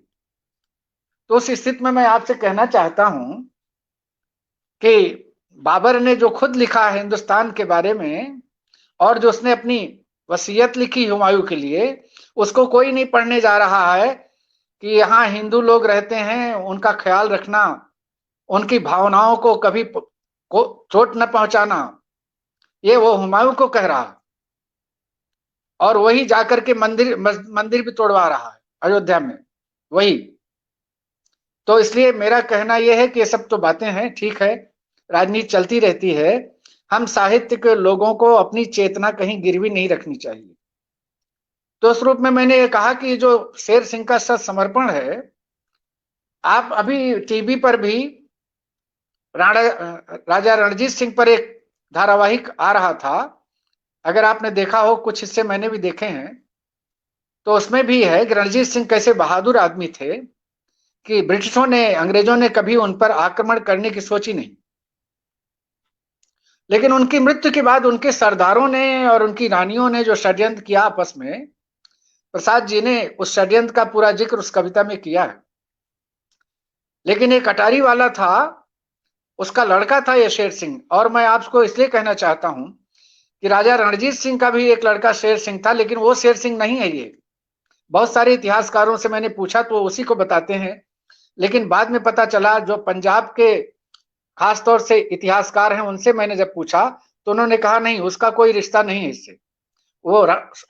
तो उस स्थिति में मैं आपसे कहना चाहता हूं कि बाबर ने जो खुद लिखा है हिंदुस्तान के बारे में, और जो उसने अपनी वसीयत लिखी हुमायूं के लिए, उसको कोई नहीं पढ़ने जा रहा है कि यहाँ हिंदू लोग रहते हैं, उनका ख्याल रखना, उनकी भावनाओं को कभी को चोट न पहुंचाना, ये वो हुमायूं को कह रहा है, और वही जाकर के मंदिर भी तोड़वा रहा है अयोध्या में वही। तो इसलिए मेरा कहना यह है कि ये सब तो बातें हैं, ठीक है, राजनीति चलती रहती है, हम साहित्य के लोगों को अपनी चेतना कहीं गिरवी नहीं रखनी चाहिए। तो उस रूप में मैंने ये कहा कि जो शेर सिंह का समर्पण है, आप अभी टीवी पर भी राजा रणजीत सिंह पर एक धारावाहिक आ रहा था, अगर आपने देखा हो, कुछ हिस्से मैंने भी देखे हैं, तो उसमें भी है कि रणजीत सिंह कैसे बहादुर आदमी थे कि ब्रिटिशों ने, अंग्रेजों ने कभी उन पर आक्रमण करने की सोची नहीं, लेकिन उनकी मृत्यु के बाद उनके सरदारों ने और उनकी रानियों ने जो षड्यंत्र किया आपस में, प्रसाद जी ने उस षड्यंत्र का पूरा जिक्र उस कविता में किया है। लेकिन एक अटारी वाला था, उसका लड़का था ये शेर सिंह, और मैं आपको इसलिए कहना चाहता हूं कि राजा रणजीत सिंह का भी एक लड़का शेर सिंह था, लेकिन वो शेर सिंह नहीं है ये। बहुत सारे इतिहासकारों से मैंने पूछा तो उसी को बताते हैं, लेकिन बाद में पता चला, जो पंजाब के खास तौर से इतिहासकार हैं उनसे मैंने जब पूछा तो उन्होंने कहा नहीं, उसका कोई रिश्ता नहीं है इससे, वो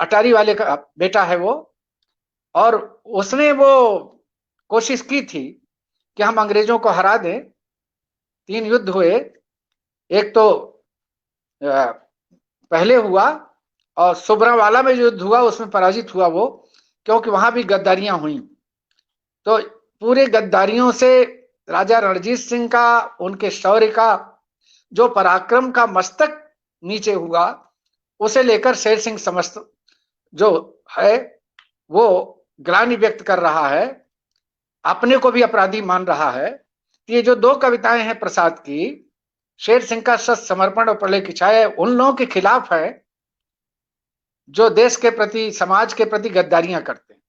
अटारी वाले का बेटा है वो, और उसने वो कोशिश की थी कि हम अंग्रेजों को हरा दें। 3 युद्ध हुए, एक तो पहले हुआ, और सुबरावाला में जो युद्ध हुआ उसमें पराजित हुआ वो, क्योंकि वहां भी गद्दारियां हुई। तो पूरे गद्दारियों से राजा रणजीत सिंह का, उनके शौर्य का, जो पराक्रम का मस्तक नीचे हुआ, उसे लेकर शेर सिंह समस्त जो है वो ग्लानि व्यक्त कर रहा है, अपने को भी अपराधी मान रहा है। ये जो 2 कविताएं हैं प्रसाद की, शेर सिंह का समर्पण और प्रलय की छाया, उन लोगों के खिलाफ है जो देश के प्रति, समाज के प्रति गद्दारियां करते हैं,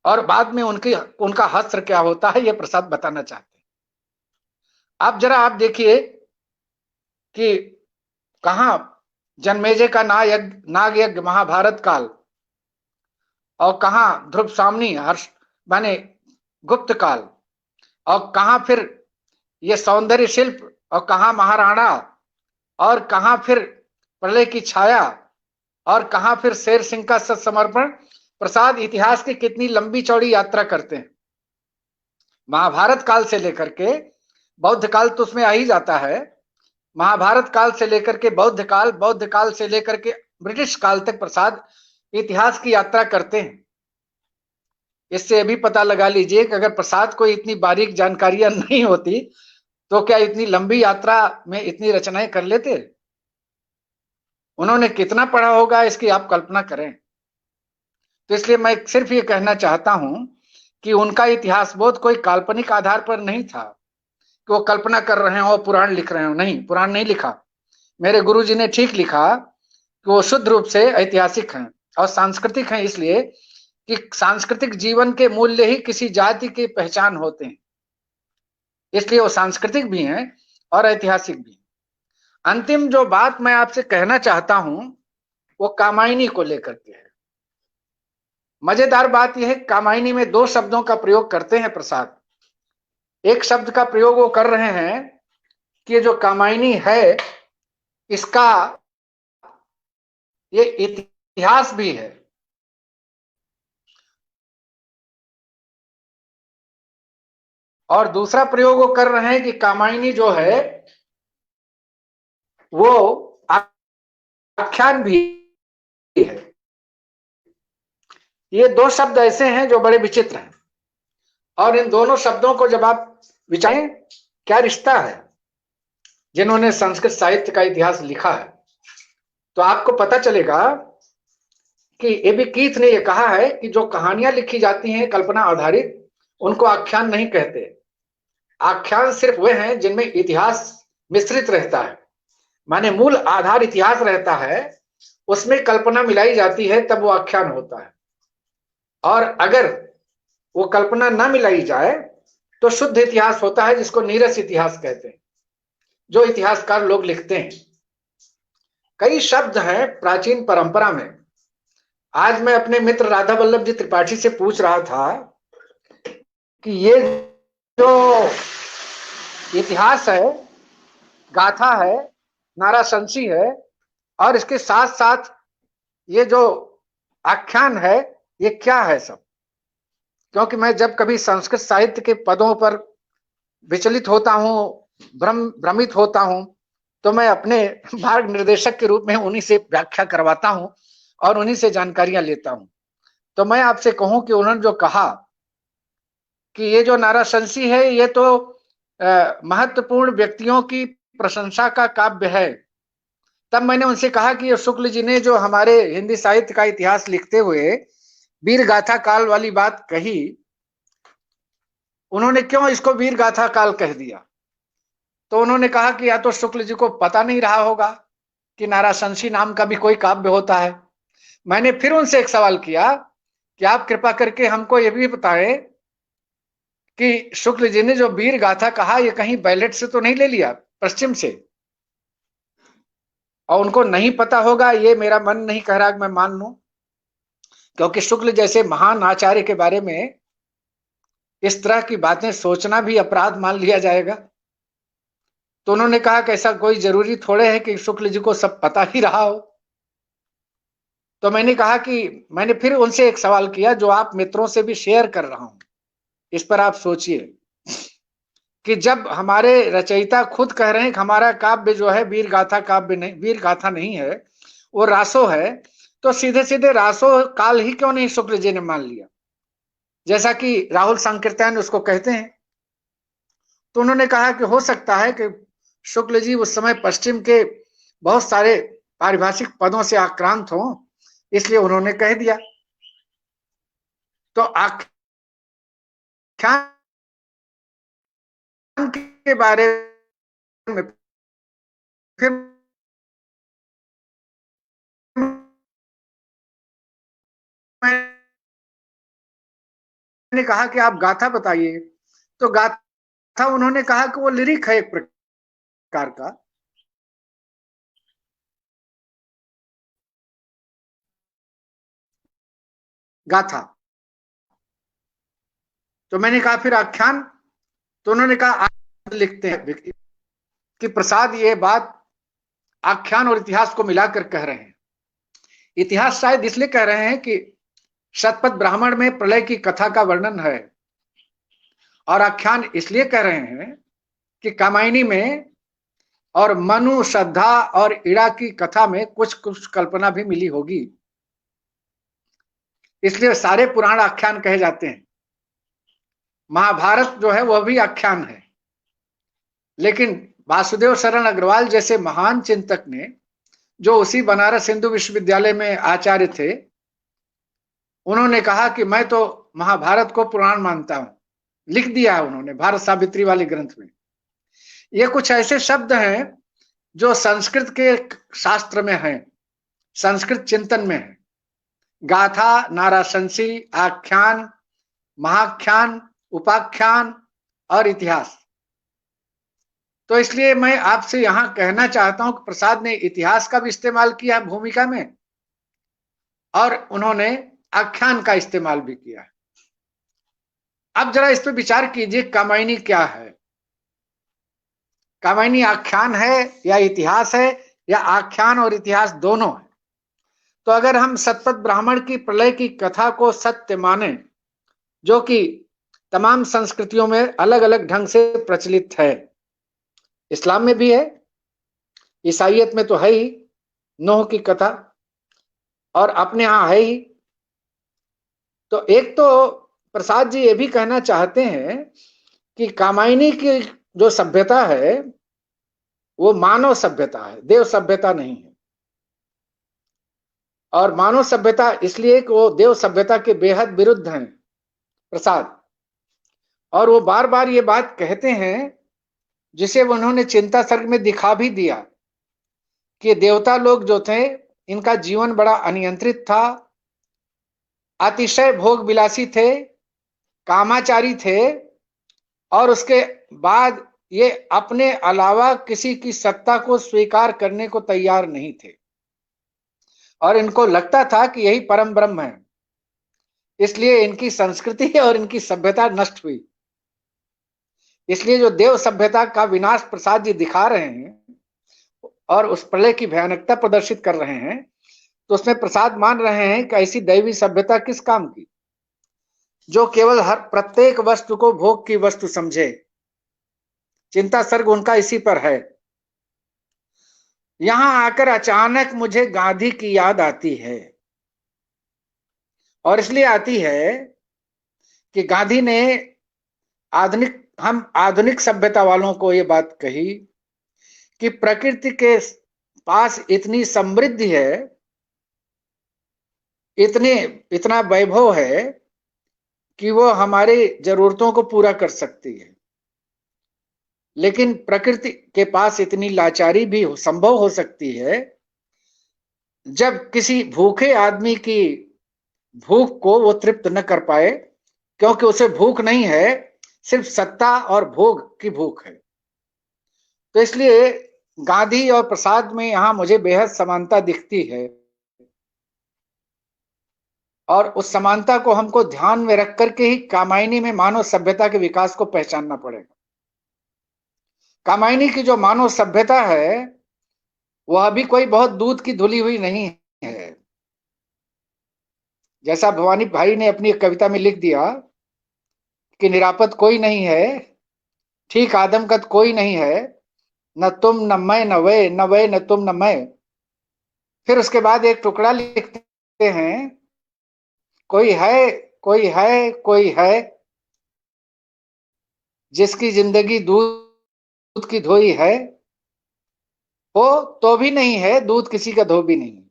और बाद में उनका हश्र क्या होता है ये प्रसाद बताना चाहते हैं। आप जरा आप देखिए कि कहां जन्मेजय का नाग यज्ञ महाभारत काल, और कहां ध्रुव सामनी हर्ष माने गुप्त काल, और कहां फिर ये सौंदर्य शिल्प, और कहां महाराणा, और कहां फिर प्रलय की छाया, और कहां फिर शेर सिंह का समर्पण। प्रसाद इतिहास की कितनी लंबी चौड़ी यात्रा करते हैं, महाभारत काल से लेकर के बौद्ध काल तो उसमें आ ही जाता है, महाभारत काल से लेकर के बौद्ध काल से लेकर के ब्रिटिश काल तक प्रसाद इतिहास की यात्रा करते हैं। इससे अभी पता लगा लीजिए कि अगर प्रसाद को इतनी बारीक जानकारियां नहीं होती तो क्या इतनी लंबी यात्रा में इतनी रचनाएं कर लेते। उन्होंने कितना पढ़ा होगा इसकी आप कल्पना करें। तो इसलिए मैं सिर्फ ये कहना चाहता हूं कि उनका इतिहास बोध कोई काल्पनिक आधार पर नहीं था कि वो कल्पना कर रहे हो, पुराण लिख रहे हो, नहीं, पुराण नहीं लिखा। मेरे गुरुजी ने ठीक लिखा कि वो शुद्ध रूप से ऐतिहासिक हैं और सांस्कृतिक हैं, इसलिए कि सांस्कृतिक जीवन के मूल्य ही किसी जाति की पहचान होते हैं, इसलिए वो सांस्कृतिक भी हैं और ऐतिहासिक भी। अंतिम जो बात मैं आपसे कहना चाहता हूं वो कामायनी को लेकर के है। मजेदार बात यह है, कामायनी में 2 शब्दों का प्रयोग करते हैं प्रसाद। एक शब्द का प्रयोग वो कर रहे हैं कि जो कामायनी है इसका ये इतिहास भी है, और दूसरा प्रयोग वो कर रहे हैं कि कामायनी जो है वो आख्यान भी है। ये 2 शब्द ऐसे हैं जो बड़े विचित्र हैं, और इन दोनों शब्दों को जब आप विचारें क्या रिश्ता है, जिन्होंने संस्कृत साहित्य का इतिहास लिखा है, तो आपको पता चलेगा कि एबी कीथ ने यह कहा है कि जो कहानियां लिखी जाती हैं कल्पना आधारित, उनको आख्यान नहीं कहते। आख्यान सिर्फ वे हैं जिनमें इतिहास मिश्रित रहता है, माने मूल आधार इतिहास रहता है, उसमें कल्पना मिलाई जाती है, तब वो आख्यान होता है। और अगर वो कल्पना ना मिलाई जाए तो शुद्ध इतिहास होता है, जिसको नीरस इतिहास कहते हैं, जो इतिहासकार लोग लिखते हैं। कई शब्द हैं प्राचीन परंपरा में। आज मैं अपने मित्र राधा वल्लभ जी त्रिपाठी से पूछ रहा था कि ये जो इतिहास है गाथा है, नाराशंसी है, और इसके साथ साथ ये जो आख्यान है, ये क्या है सब? क्योंकि मैं जब कभी संस्कृत साहित्य के पदों पर विचलित होता हूँ, भ्रमित होता हूँ, तो मैं अपने मार्ग निर्देशक के रूप में उन्हीं से व्याख्या करवाता हूँ और उन्हीं से जानकारियां लेता हूँ। तो मैं आपसे कहूं कि उन्होंने जो कहा कि ये जो नाराशंसी है, ये तो महत्वपूर्ण व्यक्तियों की प्रशंसा का काव्य है, तब मैंने उनसे कहा कि ये शुक्ल जी ने जो हमारे हिंदी साहित्य का इतिहास लिखते हुए वीर गाथा काल वाली बात कही, उन्होंने क्यों इसको वीर गाथा काल कह दिया? तो उन्होंने कहा कि या तो शुक्ल जी को पता नहीं रहा होगा कि नाराशंसी नाम का भी कोई काव्य होता है। मैंने फिर उनसे एक सवाल किया कि आप कृपा करके हमको ये भी बताएं कि शुक्ल जी ने जो वीर गाथा कहा, ये कहीं बैलेट से तो नहीं ले लिया, पश्चिम से? और उनको नहीं पता होगा, ये मेरा मन नहीं कह रहा कि मैं मान लूं, क्योंकि शुक्ल जैसे महान आचार्य के बारे में इस तरह की बातें सोचना भी अपराध मान लिया जाएगा। तो उन्होंने कहा कि ऐसा कोई जरूरी थोड़े है कि शुक्ल जी को सब पता ही रहा हो। तो मैंने कहा कि मैंने फिर उनसे एक सवाल किया जो आप मित्रों से भी शेयर कर रहा हूं, इस पर आप सोचिए कि जब हमारे रचयिता खुद कह रहे हैं कि हमारा काव्य जो है वीर गाथा काव्य नहीं, वीर गाथा नहीं है, वो रासो है, तो सीधे सीधे रासो काल ही क्यों नहीं शुक्ल जी ने मान लिया, जैसा कि राहुल संकीर्तन उसको कहते हैं? तो उन्होंने कहा कि हो सकता है कि शुक्ल जी उस समय पश्चिम के बहुत सारे पारिभाषिक पदों से आक्रांत हो, इसलिए उन्होंने कह दिया। तो आख्यान के बारे में फिर मैंने कहा कि आप गाथा बताइए। तो गाथा उन्होंने कहा कि वो लिरिक है एक प्रकार का। गाथा। तो मैंने कहा फिर आख्यान? तो उन्होंने कहा आप लिखते हैं कि प्रसाद ये बात आख्यान और इतिहास को मिलाकर कह रहे हैं। इतिहास शायद इसलिए कह रहे हैं कि शतपथ ब्राह्मण में प्रलय की कथा का वर्णन है, और आख्यान इसलिए कह रहे हैं कि कामायनी में और मनु, श्रद्धा और इड़ा की कथा में कुछ कुछ कल्पना भी मिली होगी, इसलिए सारे पुराण आख्यान कहे जाते हैं। महाभारत जो है वह भी आख्यान है, लेकिन वासुदेव शरण अग्रवाल जैसे महान चिंतक ने, जो उसी बनारस हिंदू विश्वविद्यालय में आचार्य थे, उन्होंने कहा कि मैं तो महाभारत को पुराण मानता हूं। लिख दिया है उन्होंने भारत सावित्री वाले ग्रंथ में। ये कुछ ऐसे शब्द हैं जो संस्कृत के शास्त्र में हैं, संस्कृत चिंतन में है। गाथा, नाराशंसी, आख्यान, महाख्यान, उपाख्यान और इतिहास। तो इसलिए मैं आपसे यहां कहना चाहता हूं कि प्रसाद ने इतिहास का भी इस्तेमाल किया भूमिका में, और उन्होंने आख्यान का इस्तेमाल भी किया है। अब जरा इस पर विचार कीजिए, कामायनी क्या है? कामायनी आख्यान है या इतिहास है, या आख्यान और इतिहास दोनों है? तो अगर हम शतपथ ब्राह्मण की प्रलय की कथा को सत्य माने, जो कि तमाम संस्कृतियों में अलग अलग ढंग से प्रचलित है, इस्लाम में भी है, ईसाइयत में तो है ही नूह की कथा, और अपने यहां है ही। तो एक तो प्रसाद जी ये भी कहना चाहते हैं कि कामायनी की जो सभ्यता है वो मानव सभ्यता है, देव सभ्यता नहीं है। और मानव सभ्यता इसलिए कि वो देव सभ्यता के बेहद विरुद्ध हैं प्रसाद। और वो बार बार ये बात कहते हैं, जिसे उन्होंने चिंता सर्ग में दिखा भी दिया, कि देवता लोग जो थे इनका जीवन बड़ा अनियंत्रित था, अतिशय भोग विलासी थे, कामाचारी थे, और उसके बाद ये अपने अलावा किसी की सत्ता को स्वीकार करने को तैयार नहीं थे, और इनको लगता था कि यही परम ब्रह्म है। इसलिए इनकी संस्कृति और इनकी सभ्यता नष्ट हुई। इसलिए जो देव सभ्यता का विनाश प्रसाद जी दिखा रहे हैं, और उस प्रलय की भयानकता प्रदर्शित कर रहे हैं, तो उसमें प्रसाद मान रहे हैं कि ऐसी दैवी सभ्यता किस काम की, जो केवल हर प्रत्येक वस्तु को भोग की वस्तु समझे। चिंता सर्ग उनका इसी पर है। यहां आकर अचानक मुझे गांधी की याद आती है, और इसलिए आती है कि गांधी ने हम आधुनिक सभ्यता वालों को ये बात कही कि प्रकृति के पास इतनी समृद्धि है, इतना वैभव है कि वो हमारी जरूरतों को पूरा कर सकती है, लेकिन प्रकृति के पास इतनी लाचारी भी संभव हो सकती है जब किसी भूखे आदमी की भूख को वो तृप्त न कर पाए, क्योंकि उसे भूख नहीं है, सिर्फ सत्ता और भोग की भूख है। तो इसलिए गांधी और प्रसाद में यहां मुझे बेहद समानता दिखती है, और उस समानता को हमको ध्यान में रख करके ही कामायनी में मानव सभ्यता के विकास को पहचानना पड़ेगा। कामायनी की जो मानव सभ्यता है वह अभी कोई बहुत दूध की धुली हुई नहीं है। जैसा भवानी भाई ने अपनी कविता में लिख दिया कि निरापद कोई नहीं है, ठीक आदमकद कोई नहीं है, न तुम न मैं न वे न तुम न मैं। फिर उसके बाद एक टुकड़ा लिखते हैं, कोई है कोई है कोई है जिसकी जिंदगी दूध की धोई है, हो तो भी नहीं है, दूध किसी का धो भी नहीं।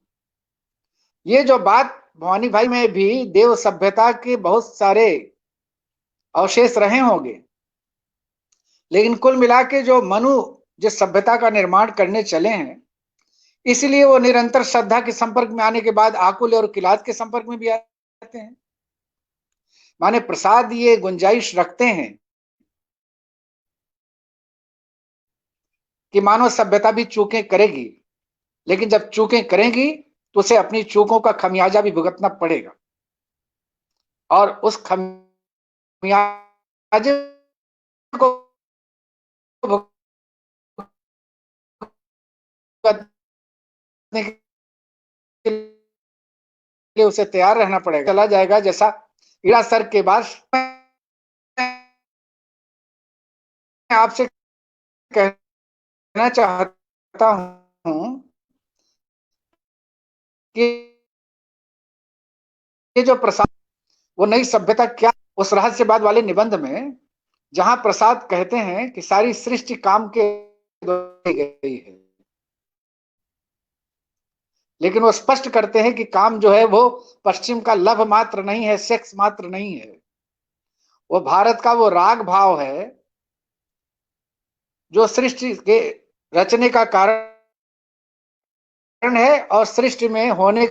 ये जो बात भवानी भाई में भी देव सभ्यता के बहुत सारे अवशेष रहे होंगे, लेकिन कुल मिला के जो मनु जिस सभ्यता का निर्माण करने चले हैं, इसलिए वो निरंतर श्रद्धा के संपर्क में आने के बाद आकुल और किलाद के संपर्क में भी आते हैं। माने प्रसाद ये गुंजाइश रखते हैं कि मानव सभ्यता भी चूकें करेगी, लेकिन जब चूकें करेगी तो उसे अपनी चूकों का खमियाजा भी भुगतना पड़ेगा, और उस खमियाजे को भुगतने के लिए उसे तैयार रहना पड़ेगा। चला जाएगा जैसा ईड़ा सर के बाद आपसे कहना चाहता हूं कि ये जो प्रसाद वो नई सभ्यता क्या, उस रहस्यवाद वाले निबंध में जहां प्रसाद कहते हैं कि सारी सृष्टि काम के द्वारा गई है, लेकिन वो स्पष्ट करते हैं कि काम जो है वो पश्चिम का लभ मात्र नहीं है, सेक्स मात्र नहीं है, वो भारत का वो राग भाव है जो सृष्टि के रचने का कारण है और सृष्टि में होने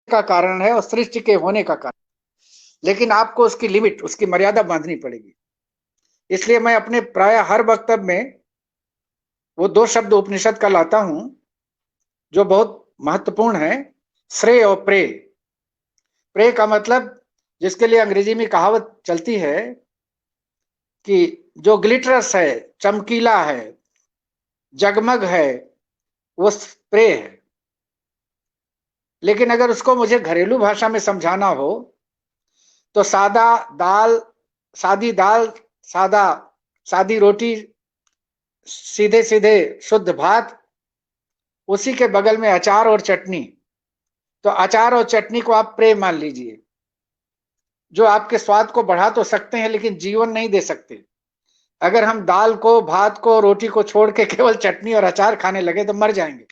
का कारण है और सृष्टि के होने का कारण। लेकिन आपको उसकी लिमिट, उसकी मर्यादा बांधनी पड़ेगी। इसलिए मैं अपने प्राय हर वक्तव्य में वो दो शब्द उपनिषद का लाता हूं जो बहुत महत्वपूर्ण है, श्रेय और प्रेय। प्रेय का मतलब, जिसके लिए अंग्रेजी में कहावत चलती है कि जो ग्लिटरस है, चमकीला है, जगमग है, वो प्रेय है। लेकिन अगर उसको मुझे घरेलू भाषा में समझाना हो तो सादी दाल, सादी रोटी, सीधे सीधे शुद्ध भात, उसी के बगल में अचार और चटनी। तो अचार और चटनी को आप प्रेय मान लीजिए, जो आपके स्वाद को बढ़ा तो सकते हैं लेकिन जीवन नहीं दे सकते। अगर हम दाल को, भात को, रोटी को छोड़ के केवल चटनी और अचार खाने लगे तो मर जाएंगे।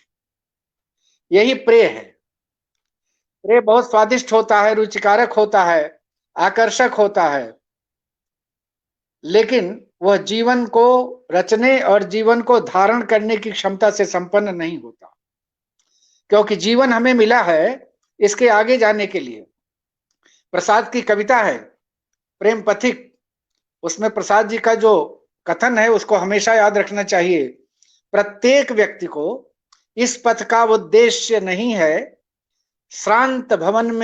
यही प्रेय है। प्रेय बहुत स्वादिष्ट होता है, रुचिकारक होता है, आकर्षक होता है, लेकिन वह जीवन को रचने और जीवन को धारण करने की क्षमता से संपन्न नहीं होता, क्योंकि जीवन हमें मिला है इसके आगे जाने के लिए। प्रसाद की कविता है प्रेम पथिक, उसमें प्रसाद जी का जो कथन है उसको हमेशा याद रखना चाहिए। प्रत्येक व्यक्ति को इस पथ का उद्देश्य नहीं है शांत भवन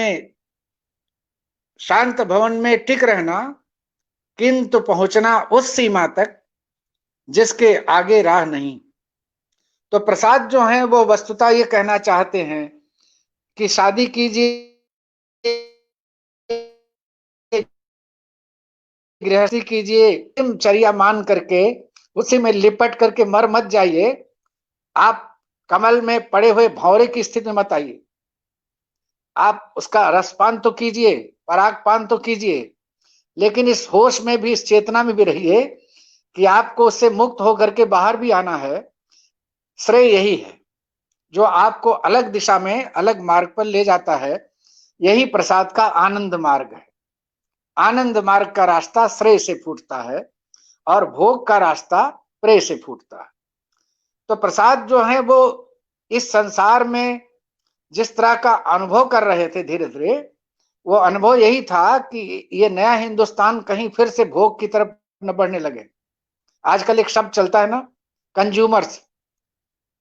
में टिक रहना, किंतु पहुंचना उस सीमा तक जिसके आगे राह नहीं। तो प्रसाद जो है वो वस्तुतः ये कहना चाहते हैं कि शादी कीजिए, गृहस्थी कीजिए, दिनचर्या मान करके उसी में लिपट करके मर मत जाइए। आप कमल में पड़े हुए भंवरे की स्थिति में मत आइए। आप उसका रसपान तो कीजिए, परागपान तो कीजिए, लेकिन इस होश में भी, इस चेतना में भी रहिए कि आपको उससे मुक्त होकर के बाहर भी आना है। श्रेय यही है जो आपको अलग दिशा में, अलग मार्ग पर ले जाता है। यही प्रसाद का आनंद मार्ग है। आनंद मार्ग का रास्ता श्रेय से फूटता है और भोग का रास्ता प्रेय से फूटता है। तो प्रसाद जो है वो इस संसार में जिस तरह का अनुभव कर रहे थे धीरे धीरे, वो अनुभव यही था कि ये नया हिंदुस्तान कहीं फिर से भोग की तरफ न बढ़ने लगे। आजकल एक शब्द चलता है ना, कंज्यूमर्स।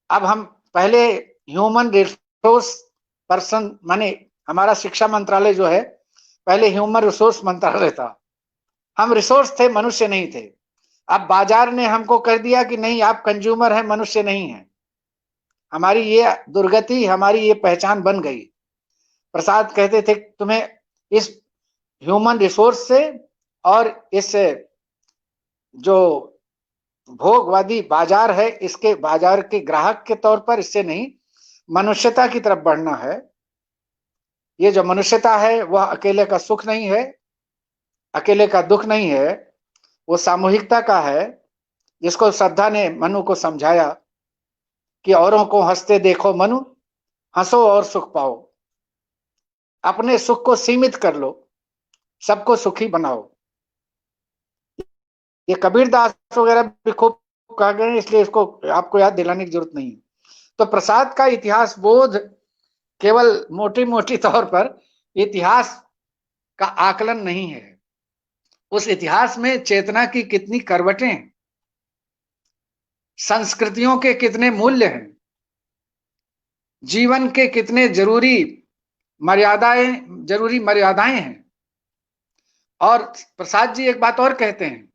अब हम पहले ह्यूमन रिसोर्स पर्सन, माने हमारा शिक्षा मंत्रालय जो है, पहले ह्यूमन रिसोर्स मंत्रालय था। हम रिसोर्स थे, मनुष्य नहीं थे। अब बाजार ने हमको कह दिया कि नहीं, आप कंज्यूमर हैं, मनुष्य नहीं है। हमारी ये दुर्गति, हमारी ये पहचान बन गई। प्रसाद कहते थे तुम्हें इस ह्यूमन रिसोर्स से और इस जो भोगवादी बाजार है, इसके बाजार के ग्राहक के तौर पर इससे नहीं, मनुष्यता की तरफ बढ़ना है। ये जो मनुष्यता है वह अकेले का सुख नहीं है, अकेले का दुख नहीं है, वो सामूहिकता का है, जिसको श्रद्धा ने मनु को समझाया कि औरों को हंसते देखो मनु, हंसो और सुख पाओ। अपने सुख को सीमित कर लो, सबको सुखी बनाओ। ये कबीरदास वगैरह भी खूब कहा गए, इसलिए इसको आपको याद दिलाने की जरूरत नहीं है। तो प्रसाद का इतिहास बोध केवल मोटी मोटी तौर पर इतिहास का आकलन नहीं है। उस इतिहास में चेतना की कितनी करवटें, संस्कृतियों के कितने मूल्य हैं, जीवन के कितने जरूरी मर्यादाएं हैं। और प्रसाद जी एक बात और कहते हैं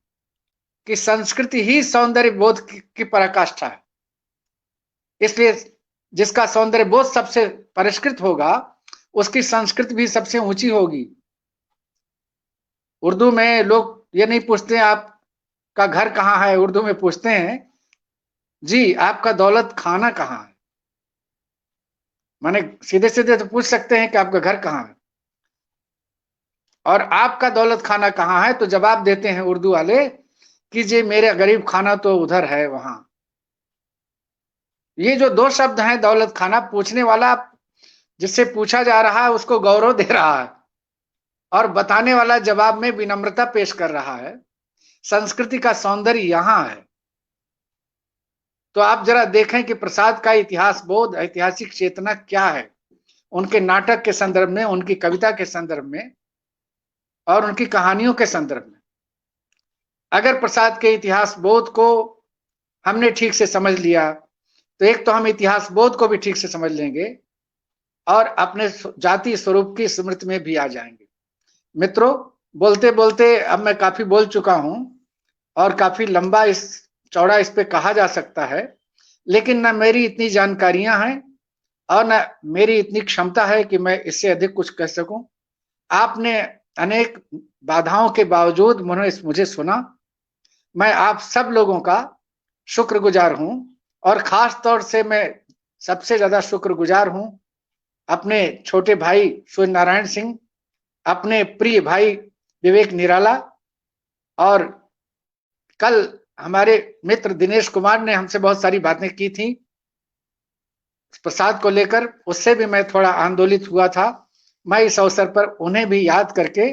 कि संस्कृति ही सौंदर्य बोध की पराकाष्ठा है। इसलिए जिसका सौंदर्य बोध सबसे परिष्कृत होगा, उसकी संस्कृति भी सबसे ऊंची होगी। उर्दू में लोग ये नहीं पूछते आपका घर कहाँ है, उर्दू में पूछते हैं जी आपका दौलत खाना कहाँ है। माने सीधे सीधे तो पूछ सकते हैं कि आपका घर कहाँ है, और आपका दौलत खाना कहाँ है तो जवाब देते हैं उर्दू वाले कि जी मेरे गरीब खाना तो उधर है, वहां। ये जो दो शब्द हैं, दौलत खाना, पूछने वाला जिससे पूछा जा रहा है उसको गौरव दे रहा है, और बताने वाला जवाब में विनम्रता पेश कर रहा है। संस्कृति का सौंदर्य यहां है। तो आप जरा देखें कि प्रसाद का इतिहास बोध, ऐतिहासिक चेतना क्या है, उनके नाटक के संदर्भ में, उनकी कविता के संदर्भ में और उनकी कहानियों के संदर्भ में। अगर प्रसाद के इतिहास बोध को हमने ठीक से समझ लिया तो एक तो हम इतिहास बोध को भी ठीक से समझ लेंगे और अपने जाति स्वरूप की स्मृति में भी आ जाएंगे। मित्रों, बोलते बोलते अब मैं काफी बोल चुका हूं और काफी लंबा चौड़ा इस पे कहा जा सकता है, लेकिन ना मेरी इतनी जानकारियां हैं और ना मेरी इतनी क्षमता है कि मैं इससे अधिक कुछ कह सकूं। आपने अनेक बाधाओं के बावजूद मुझे सुना। मैं आप सब लोगों का शुक्रगुजार हूं, और खास तौर से मैं सबसे ज्यादा शुक्रगुजार हूं अपने छोटे भाई सूर्य नारायण सिंह, अपने प्रिय भाई विवेक निराला, और कल हमारे मित्र दिनेश कुमार ने हमसे बहुत सारी बातें की थी प्रसाद को लेकर, उससे भी मैं थोड़ा आंदोलित हुआ था। मैं इस अवसर पर उन्हें भी याद करके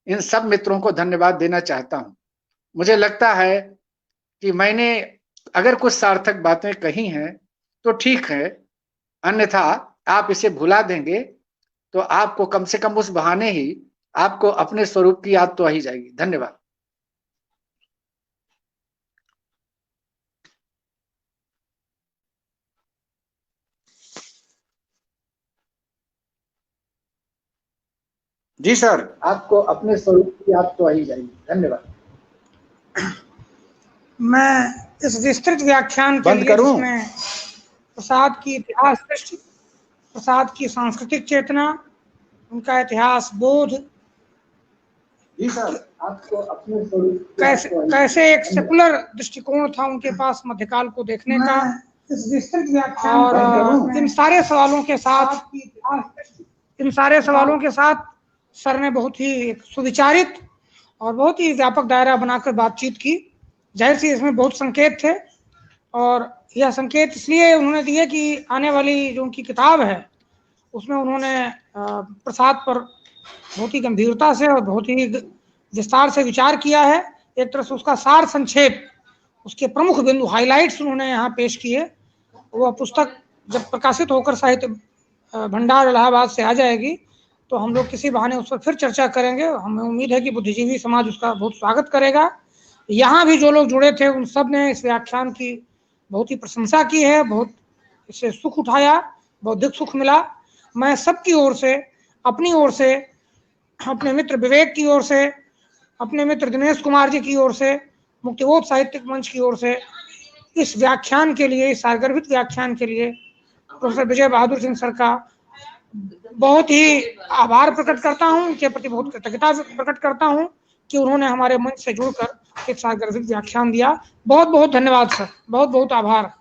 इन सब मित्रों को धन्यवाद देना चाहता हूं। मुझे लगता है कि मैंने अगर कुछ सार्थक बातें कही हैं तो ठीक है, अन्यथा आप इसे भुला देंगे तो आपको कम से कम उस बहाने ही आपको अपने स्वरूप की याद तो आ ही जाएगी। धन्यवाद। जी सर, आपको अपने स्वरूप की याद तो आ ही जाएगी। धन्यवाद। मैं इस विस्तृत व्याख्यान के लिए जिसमें प्रसाद की इतिहास दृष्टि, प्रसाद की सांस्कृतिक चेतना, उनका इतिहास बोध, जी सर, आपको अपने कैसे एक सेकुलर दृष्टिकोण था उनके पास मध्यकाल को देखने का। इस विस्तृत व्याख्यान और इन सारे सवालों के साथ सर ने बहुत ही एक सुविचारित और बहुत ही व्यापक दायरा बनाकर बातचीत की। जाहिर सी इसमें बहुत संकेत थे, और यह संकेत इसलिए उन्होंने दिए कि आने वाली जो उनकी किताब है उसमें उन्होंने प्रसाद पर बहुत ही गंभीरता से और बहुत ही विस्तार से विचार किया है। एक तरह से उसका सार संक्षेप, उसके प्रमुख बिंदु, हाइलाइट्स उन्होंने यहाँ पेश किए। वह पुस्तक जब प्रकाशित होकर साहित्य भंडार इलाहाबाद से आ जाएगी तो हम लोग किसी बहाने उस पर फिर चर्चा करेंगे। हमें उम्मीद है कि बुद्धिजीवी समाज उसका बहुत स्वागत करेगा। यहाँ भी जो लोग जुड़े थे उन सब ने इस व्याख्यान की बहुत ही प्रशंसा की है, बहुत इससे सुख उठाया, बौद्धिक सुख मिला। मैं सबकी ओर से, अपनी ओर से, अपने मित्र विवेक की ओर से, अपने मित्र दिनेश कुमार जी की ओर से, मुक्तिबोध साहित्यिक मंच की ओर से इस व्याख्यान के लिए, इस सारगर्भित व्याख्यान के लिए प्रोफेसर विजय बहादुर सिंह सर का बहुत ही आभार प्रकट करता हूँ, उनके प्रति बहुत कृतज्ञता प्रकट करता हूँ कि उन्होंने हमारे मंच से जुड़कर एक सारगर्भित व्याख्यान दिया। बहुत बहुत धन्यवाद सर, बहुत बहुत आभार।